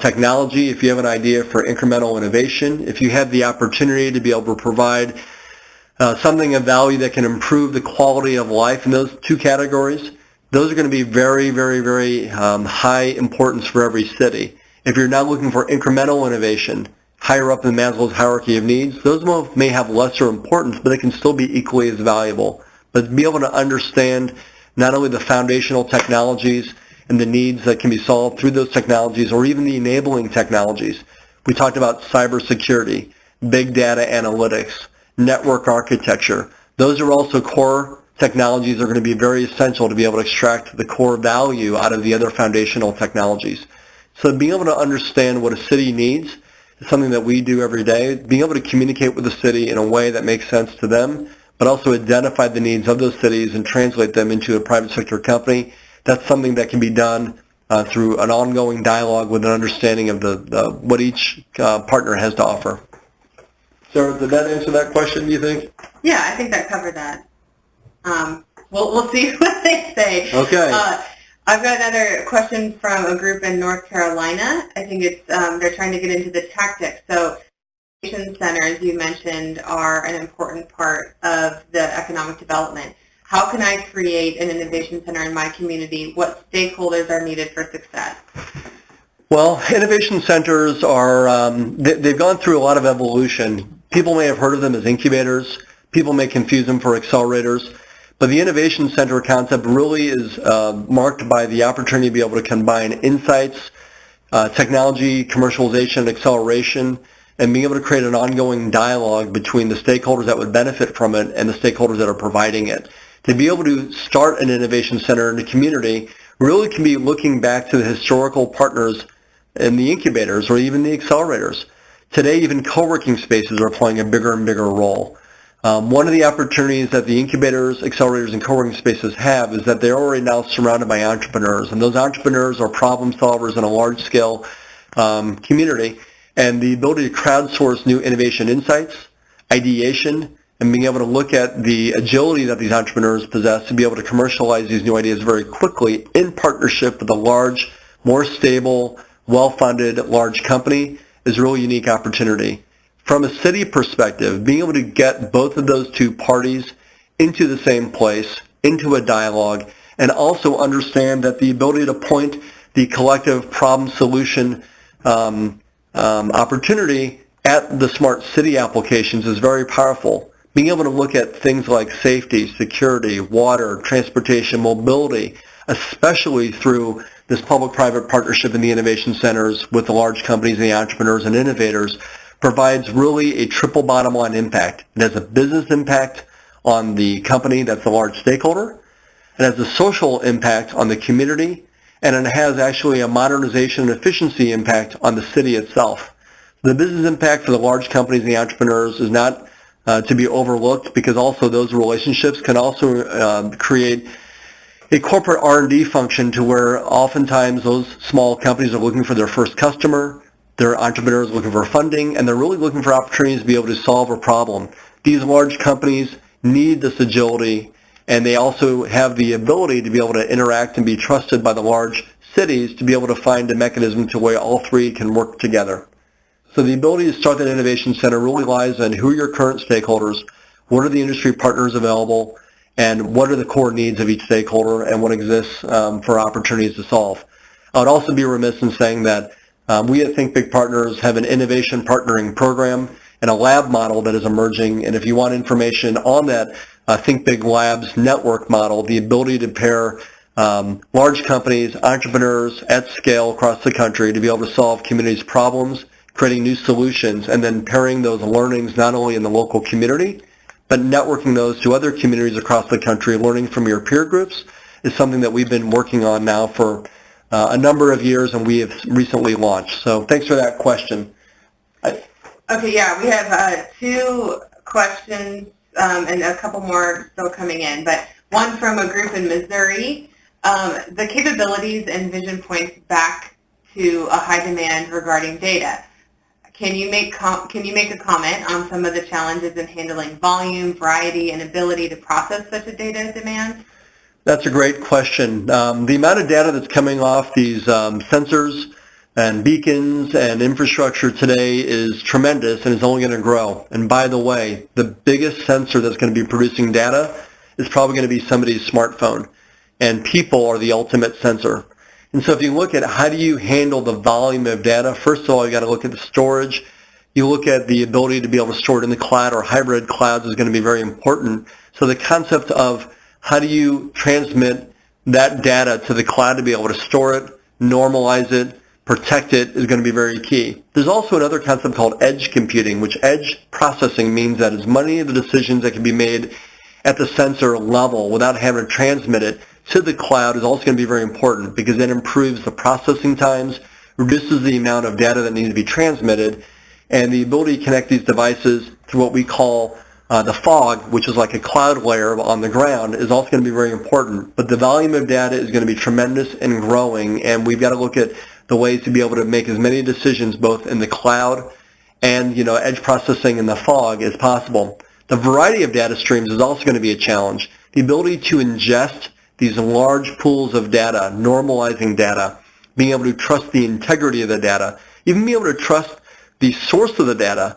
technology, if you have an idea for incremental innovation, if you have the opportunity to be able to provide something of value that can improve the quality of life in those two categories, those are going to be very, very, very high importance for every city. If you're not looking for incremental innovation, higher up in Maslow's hierarchy of needs, those may have lesser importance, but they can still be equally as valuable. But to be able to understand not only the foundational technologies and the needs that can be solved through those technologies or even the enabling technologies. We talked about cybersecurity, big data analytics, network architecture. Those are also core technologies that are going to be very essential to be able to extract the core value out of the other foundational technologies. So being able to understand what a city needs is something that we do every day. Being able to communicate with the city in a way that makes sense to them, but also identify the needs of those cities and translate them into a private sector company, that's something that can be done through an ongoing dialogue with an understanding of what each partner has to offer. Sarah, did that answer that question, do you think? Yeah, I think that covered that. We'll see what they say. Okay. I've got another question from a group in North Carolina. I think it's they're trying to get into the tactics. So innovation centers, you mentioned, are an important part of the economic development. How can I create an innovation center in my community? What stakeholders are needed for success? Well, innovation centers are, they've gone through a lot of evolution. People may have heard of them as incubators. People may confuse them for accelerators. But the innovation center concept really is marked by the opportunity to be able to combine insights, technology, commercialization, acceleration, and being able to create an ongoing dialogue between the stakeholders that would benefit from it and the stakeholders that are providing it. To be able to start an innovation center in the community really can be looking back to the historical partners in the incubators or even the accelerators. Today, even co-working spaces are playing a bigger and bigger role. One of the opportunities that the incubators, accelerators, and co-working spaces have is that they're already now surrounded by entrepreneurs, and those entrepreneurs are problem solvers in a large-scale community, and the ability to crowdsource new innovation insights, ideation, and being able to look at the agility that these entrepreneurs possess to be able to commercialize these new ideas very quickly in partnership with a large, more stable, well-funded, large company is a really unique opportunity. From a city perspective, being able to get both of those two parties into the same place, into a dialogue, and also understand that the ability to point the collective problem solution opportunity at the smart city applications is very powerful. Being able to look at things like safety, security, water, transportation, mobility, especially through this public-private partnership in the innovation centers with the large companies and the entrepreneurs and innovators, provides really a triple bottom line impact. It has a business impact on the company that's a large stakeholder, it has a social impact on the community, and it has actually a modernization and efficiency impact on the city itself. The business impact for the large companies and the entrepreneurs is not to be overlooked, because also those relationships can also create a corporate R&D function to where oftentimes those small companies are looking for their first customer, their entrepreneurs looking for funding, and they're really looking for opportunities to be able to solve a problem. These large companies need this agility, and they also have the ability to be able to interact and be trusted by the large cities to be able to find a mechanism to where all three can work together. So the ability to start that innovation center really lies in who are your current stakeholders, what are the industry partners available, and what are the core needs of each stakeholder and what exists for opportunities to solve. I would also be remiss in saying that we at Think Big Partners have an innovation partnering program and a lab model that is emerging, and if you want information on that Think Big Labs network model, the ability to pair large companies, entrepreneurs at scale across the country to be able to solve communities' problems, creating new solutions, and then pairing those learnings not only in the local community, but networking those to other communities across the country, learning from your peer groups, is something that we've been working on now for a number of years, and we have recently launched. So thanks for that question. Okay, yeah, we have two questions and a couple more still coming in, but one from a group in Missouri. The capabilities and vision points back to a high demand regarding data. Can you make a comment on some of the challenges in handling volume, variety, and ability to process such a data demand? That's a great question. The amount of data that's coming off these sensors and beacons and infrastructure today is tremendous and is only going to grow. And by the way, the biggest sensor that's going to be producing data is probably going to be somebody's smartphone. And people are the ultimate sensor. And so if you look at how do you handle the volume of data, first of all, you got to look at the storage. You look at the ability to be able to store it in the cloud or hybrid clouds is going to be very important. So the concept of how do you transmit that data to the cloud to be able to store it, normalize it, protect it is going to be very key. There's also another concept called edge computing, which edge processing means that as many of the decisions that can be made at the sensor level without having to transmit it to the cloud is also going to be very important, because that improves the processing times, reduces the amount of data that needs to be transmitted, and the ability to connect these devices through what we call the fog, which is like a cloud layer on the ground, is also going to be very important. But the volume of data is going to be tremendous and growing, and we've got to look at the ways to be able to make as many decisions both in the cloud and edge processing in the fog as possible. The variety of data streams is also going to be a challenge. The ability to ingest these large pools of data, normalizing data, being able to trust the integrity of the data, even being able to trust the source of the data.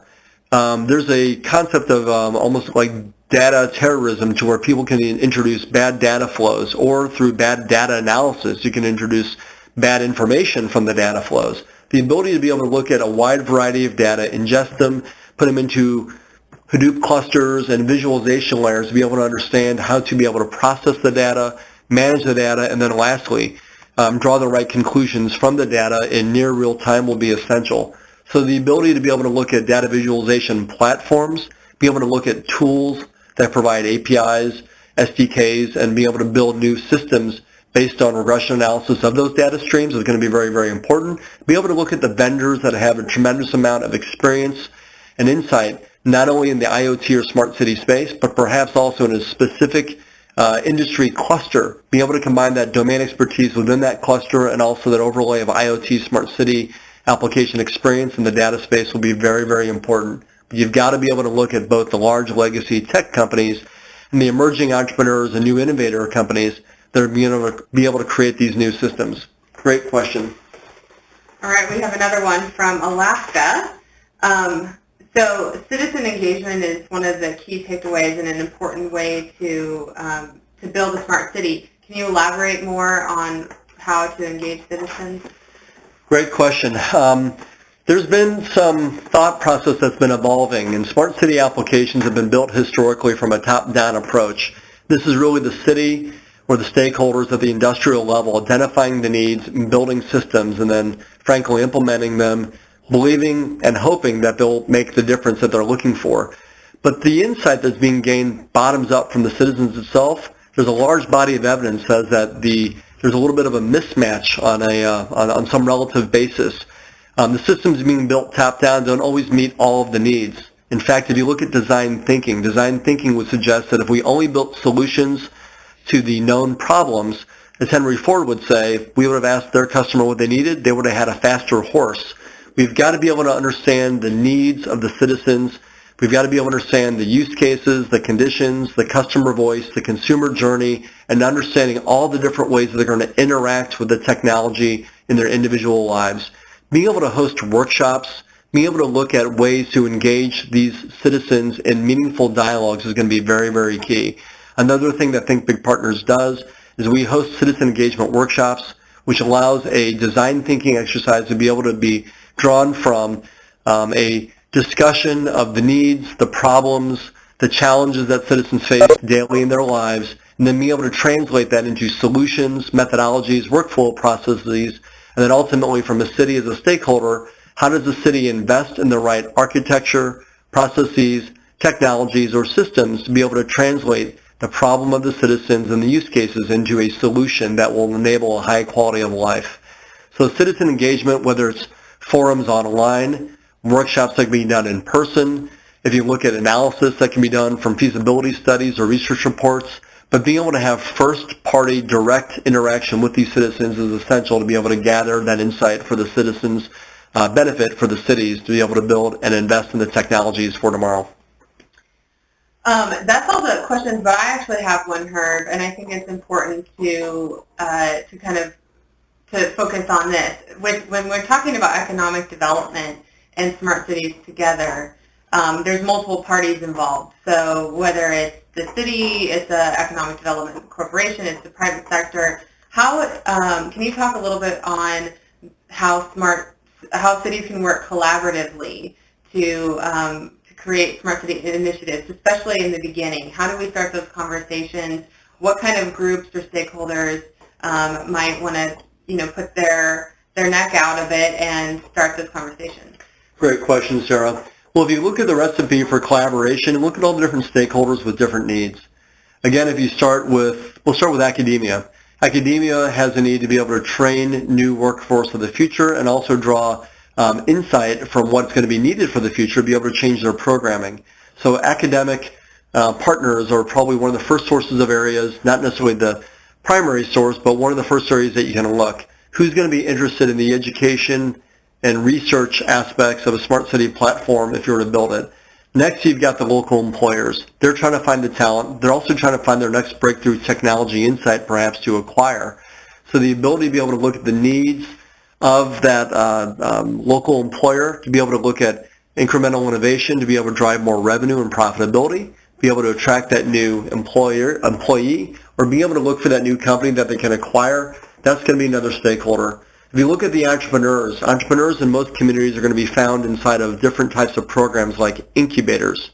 There's a concept of almost like data terrorism, to where people can introduce bad data flows, or through bad data analysis you can introduce bad information from the data flows. The ability to be able to look at a wide variety of data, ingest them, put them into Hadoop clusters and visualization layers to be able to understand how to be able to process the data, manage the data, and then lastly, draw the right conclusions from the data in near real time will be essential. So the ability to be able to look at data visualization platforms, be able to look at tools that provide APIs, SDKs, and be able to build new systems based on regression analysis of those data streams is going to be very, very important. Be able to look at the vendors that have a tremendous amount of experience and insight, not only in the IoT or smart city space, but perhaps also in a specific industry cluster. Being able to combine that domain expertise within that cluster and also that overlay of IoT smart city application experience in the data space will be very, very important. But you've got to be able to look at both the large legacy tech companies and the emerging entrepreneurs and new innovator companies that are be able to create these new systems. Great question. All right, we have another one from Alaska. So citizen engagement is one of the key takeaways and an important way to build a smart city. Can you elaborate more on how to engage citizens? Great question. There's been some thought process that's been evolving, and smart city applications have been built historically from a top-down approach. This is really the city or the stakeholders at the industrial level identifying the needs, building systems, and then frankly implementing them, believing and hoping that they'll make the difference that they're looking for. But the insight that's being gained bottoms up from the citizens itself. There's a large body of evidence that says that there's a little bit of a mismatch on some relative basis. The systems being built top-down don't always meet all of the needs. In fact, if you look at design thinking would suggest that if we only built solutions to the known problems, as Henry Ford would say, if we would have asked their customer what they needed, they would have had a faster horse. We've got to be able to understand the needs of the citizens. We've got to be able to understand the use cases, the conditions, the customer voice, the consumer journey, and understanding all the different ways that they're going to interact with the technology in their individual lives. Being able to host workshops, being able to look at ways to engage these citizens in meaningful dialogues is going to be very, very key. Another thing that Think Big Partners does is we host citizen engagement workshops, which allows a design thinking exercise to be able to be drawn from a discussion of the needs, the problems, the challenges that citizens face daily in their lives, and then being able to translate that into solutions, methodologies, workflow processes, and then ultimately from a city as a stakeholder, how does the city invest in the right architecture, processes, technologies, or systems to be able to translate the problem of the citizens and the use cases into a solution that will enable a high quality of life. So citizen engagement, whether it's forums online, workshops that can be done in person, if you look at analysis that can be done from feasibility studies or research reports, but being able to have first-party direct interaction with these citizens is essential to be able to gather that insight for the citizens' benefit for the cities to be able to build and invest in the technologies for tomorrow. That's all the questions, but I actually have one, Herb, and I think it's important to focus on this. When we're talking about economic development and smart cities together, there's multiple parties involved. So whether it's the city, it's an economic development corporation, it's the private sector. Can you talk a little bit on how cities can work collaboratively to create smart city initiatives, especially in the beginning? How do we start those conversations? What kind of groups or stakeholders might want to, put their neck out of it and start this conversation? Great question, Sarah. Well, if you look at the recipe for collaboration, look at all the different stakeholders with different needs. Again, if you we'll start with academia. Academia has a need to be able to train new workforce of the future and also draw insight from what's going to be needed for the future to be able to change their programming. So academic partners are probably one of the first sources of areas, not necessarily the primary source, but one of the first areas that you can look. Who's going to be interested in the education and research aspects of a smart city platform if you were to build it? Next, you've got the local employers. They're trying to find the talent. They're also trying to find their next breakthrough technology insight perhaps to acquire. So the ability to be able to look at the needs of that local employer, to be able to look at incremental innovation, to be able to drive more revenue and profitability, be able to attract that new employee, or be able to look for that new company that they can acquire, that's going to be another stakeholder. If you look at the entrepreneurs in most communities are going to be found inside of different types of programs like incubators,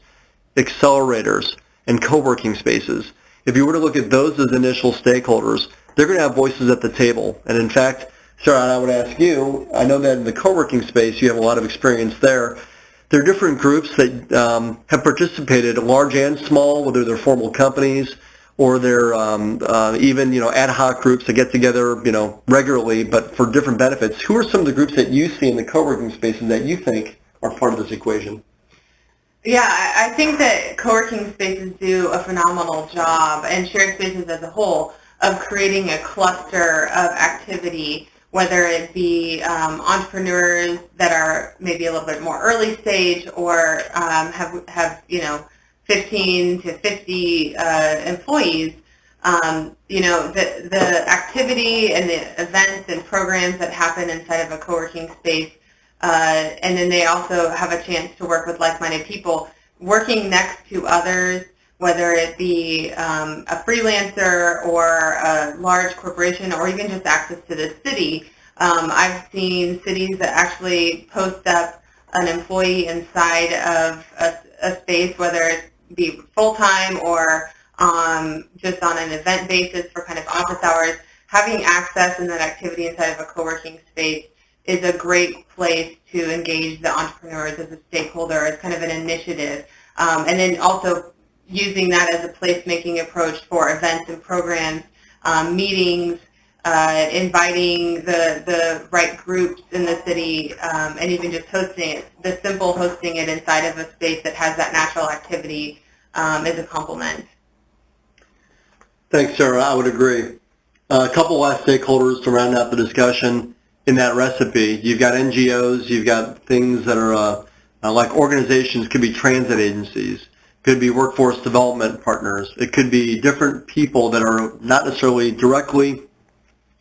accelerators, and co-working spaces. If you were to look at those as initial stakeholders, they're going to have voices at the table. And in fact, Sarah, I would ask you, I know that in the co-working space you have a lot of experience there. There are different groups that have participated, large and small, whether they're formal companies or they're even ad hoc groups that get together regularly, but for different benefits. Who are some of the groups that you see in the co-working spaces that you think are part of this equation? Yeah, I think that co-working spaces do a phenomenal job, and shared spaces as a whole, of creating a cluster of activity, whether it be entrepreneurs that are maybe a little bit more early stage or have 15 to 50 employees. The activity and the events and programs that happen inside of a co-working space, and then they also have a chance to work with like-minded people, working next to others, whether it be a freelancer or a large corporation or even just access to the city. I've seen cities that actually post up an employee inside of a space, whether it be full-time or just on an event basis for kind of office hours. Having access and that activity inside of a co-working space is a great place to engage the entrepreneurs as a stakeholder, as kind of an initiative. And then also using that as a place-making approach for events and programs, meetings, inviting the right groups in the city, and even just hosting it. The simple hosting it inside of a space that has that natural activity is a compliment. Thanks, Sarah. I would agree. A couple last stakeholders to round out the discussion in that recipe. You've got NGOs, you've got things that are like organizations, could be transit agencies, could be workforce development partners. It could be different people that are not necessarily directly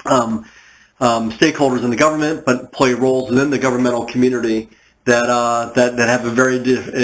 stakeholders in the government, but play roles within the governmental community that have a very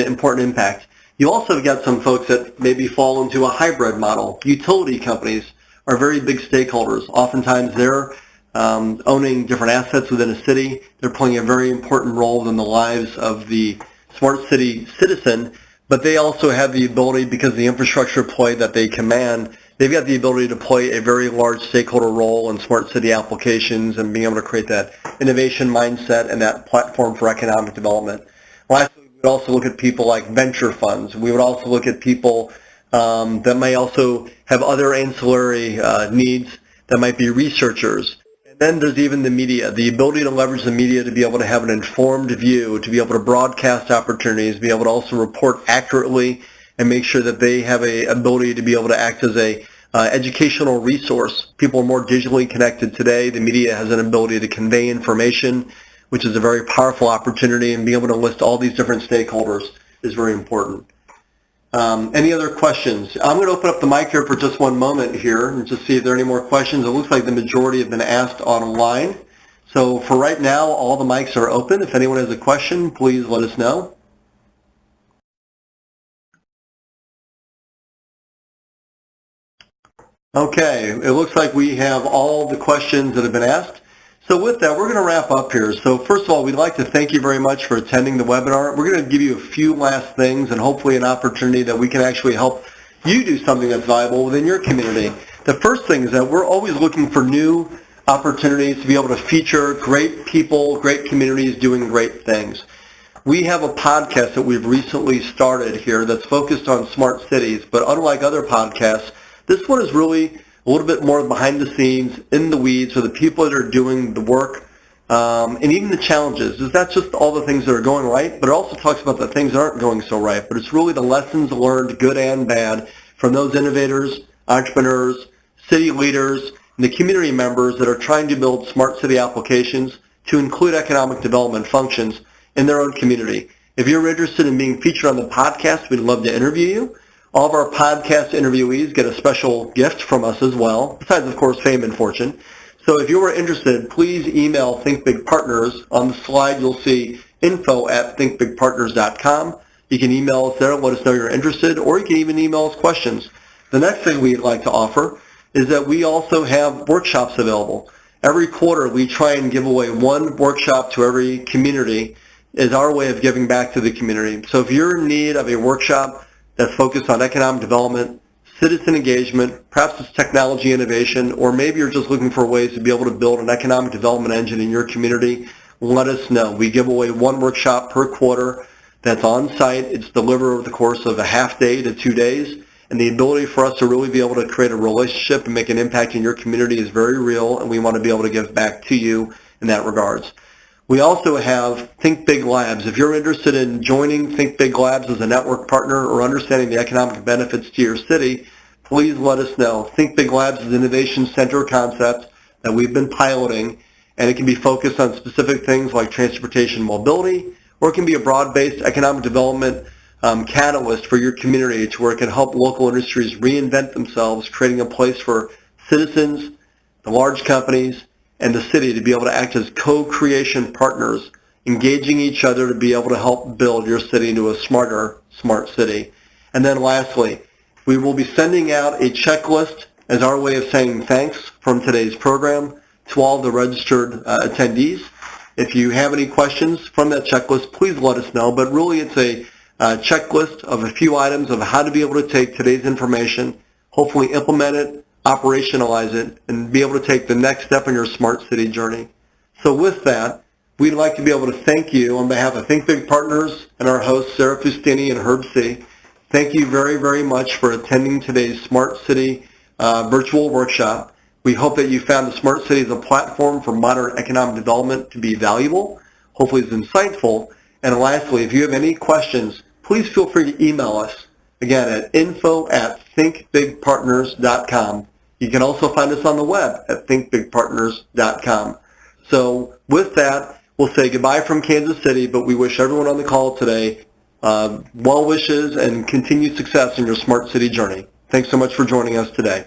important impact. You also have got some folks that maybe fall into a hybrid model. Utility companies are very big stakeholders. Oftentimes they're owning different assets within a city. They're playing a very important role in the lives of the smart city citizen, but they also have the ability, because of the infrastructure play that they command, they've got the ability to play a very large stakeholder role in smart city applications and being able to create that innovation mindset and that platform for economic development. Lastly, we would also look at people like venture funds. We would also look at people that may also have other ancillary needs, that might be researchers. And then there's even the media, the ability to leverage the media to be able to have an informed view, to be able to broadcast opportunities, be able to also report accurately and make sure that they have a ability to be able to act as a educational resource. People are more digitally connected today. The media has an ability to convey information, which is a very powerful opportunity, and being able to list all these different stakeholders is very important. Any other questions? I'm going to open up the mic here for just one moment here and just see if there are any more questions. It looks like the majority have been asked online. So for right now, all the mics are open. If anyone has a question, please let us know. Okay, it looks like we have all the questions that have been asked. So with that, we're going to wrap up here. So first of all, we'd like to thank you very much for attending the webinar. We're going to give you a few last things and hopefully an opportunity that we can actually help you do something that's valuable within your community. The first thing is that we're always looking for new opportunities to be able to feature great people, great communities doing great things. We have a podcast that we've recently started here that's focused on smart cities, but unlike other podcasts, this one is really a little bit more behind the scenes, in the weeds, for the people that are doing the work, and even the challenges. It's not just all the things that are going right, but it also talks about the things that aren't going so right. But it's really the lessons learned, good and bad, from those innovators, entrepreneurs, city leaders, and the community members that are trying to build smart city applications to include economic development functions in their own community. If you're interested in being featured on the podcast, we'd love to interview you. All of our podcast interviewees get a special gift from us as well, besides, of course, fame and fortune. So if you are interested, please email Think Big Partners. On the slide, you'll see info@thinkbigpartners.com. You can email us there, let us know you're interested, or you can even email us questions. The next thing we'd like to offer is that we also have workshops available. Every quarter, we try and give away one workshop to every community as our way of giving back to the community. So if you're in need of a workshop that's focused on economic development, citizen engagement, perhaps it's technology innovation, or maybe you're just looking for ways to be able to build an economic development engine in your community, let us know. We give away one workshop per quarter that's on site. It's delivered over the course of a half day to 2 days, and the ability for us to really be able to create a relationship and make an impact in your community is very real, and we want to be able to give back to you in that regards. We also have Think Big Labs. If you're interested in joining Think Big Labs as a network partner or understanding the economic benefits to your city, please let us know. Think Big Labs is an innovation center concept that we've been piloting, and it can be focused on specific things like transportation mobility, or it can be a broad-based economic development catalyst for your community to where it can help local industries reinvent themselves, creating a place for citizens, the large companies, and the city to be able to act as co-creation partners, engaging each other to be able to help build your city into a smarter, smart city. And then lastly, we will be sending out a checklist as our way of saying thanks from today's program to all the registered attendees. If you have any questions from that checklist, please let us know. But really it's a checklist of a few items of how to be able to take today's information, hopefully implement it, operationalize it, and be able to take the next step in your smart city journey. So with that, we'd like to be able to thank you on behalf of Think Big Partners and our hosts, Sarah Fustini and Herb C. Thank you very, very much for attending today's Smart City virtual workshop. We hope that you found the Smart City as a platform for modern economic development to be valuable, hopefully it's insightful. And lastly, if you have any questions, please feel free to email us, again, at info@thinkbigpartners.com. You can also find us on the web at thinkbigpartners.com. So with that, we'll say goodbye from Kansas City, but we wish everyone on the call today well wishes and continued success in your smart city journey. Thanks so much for joining us today.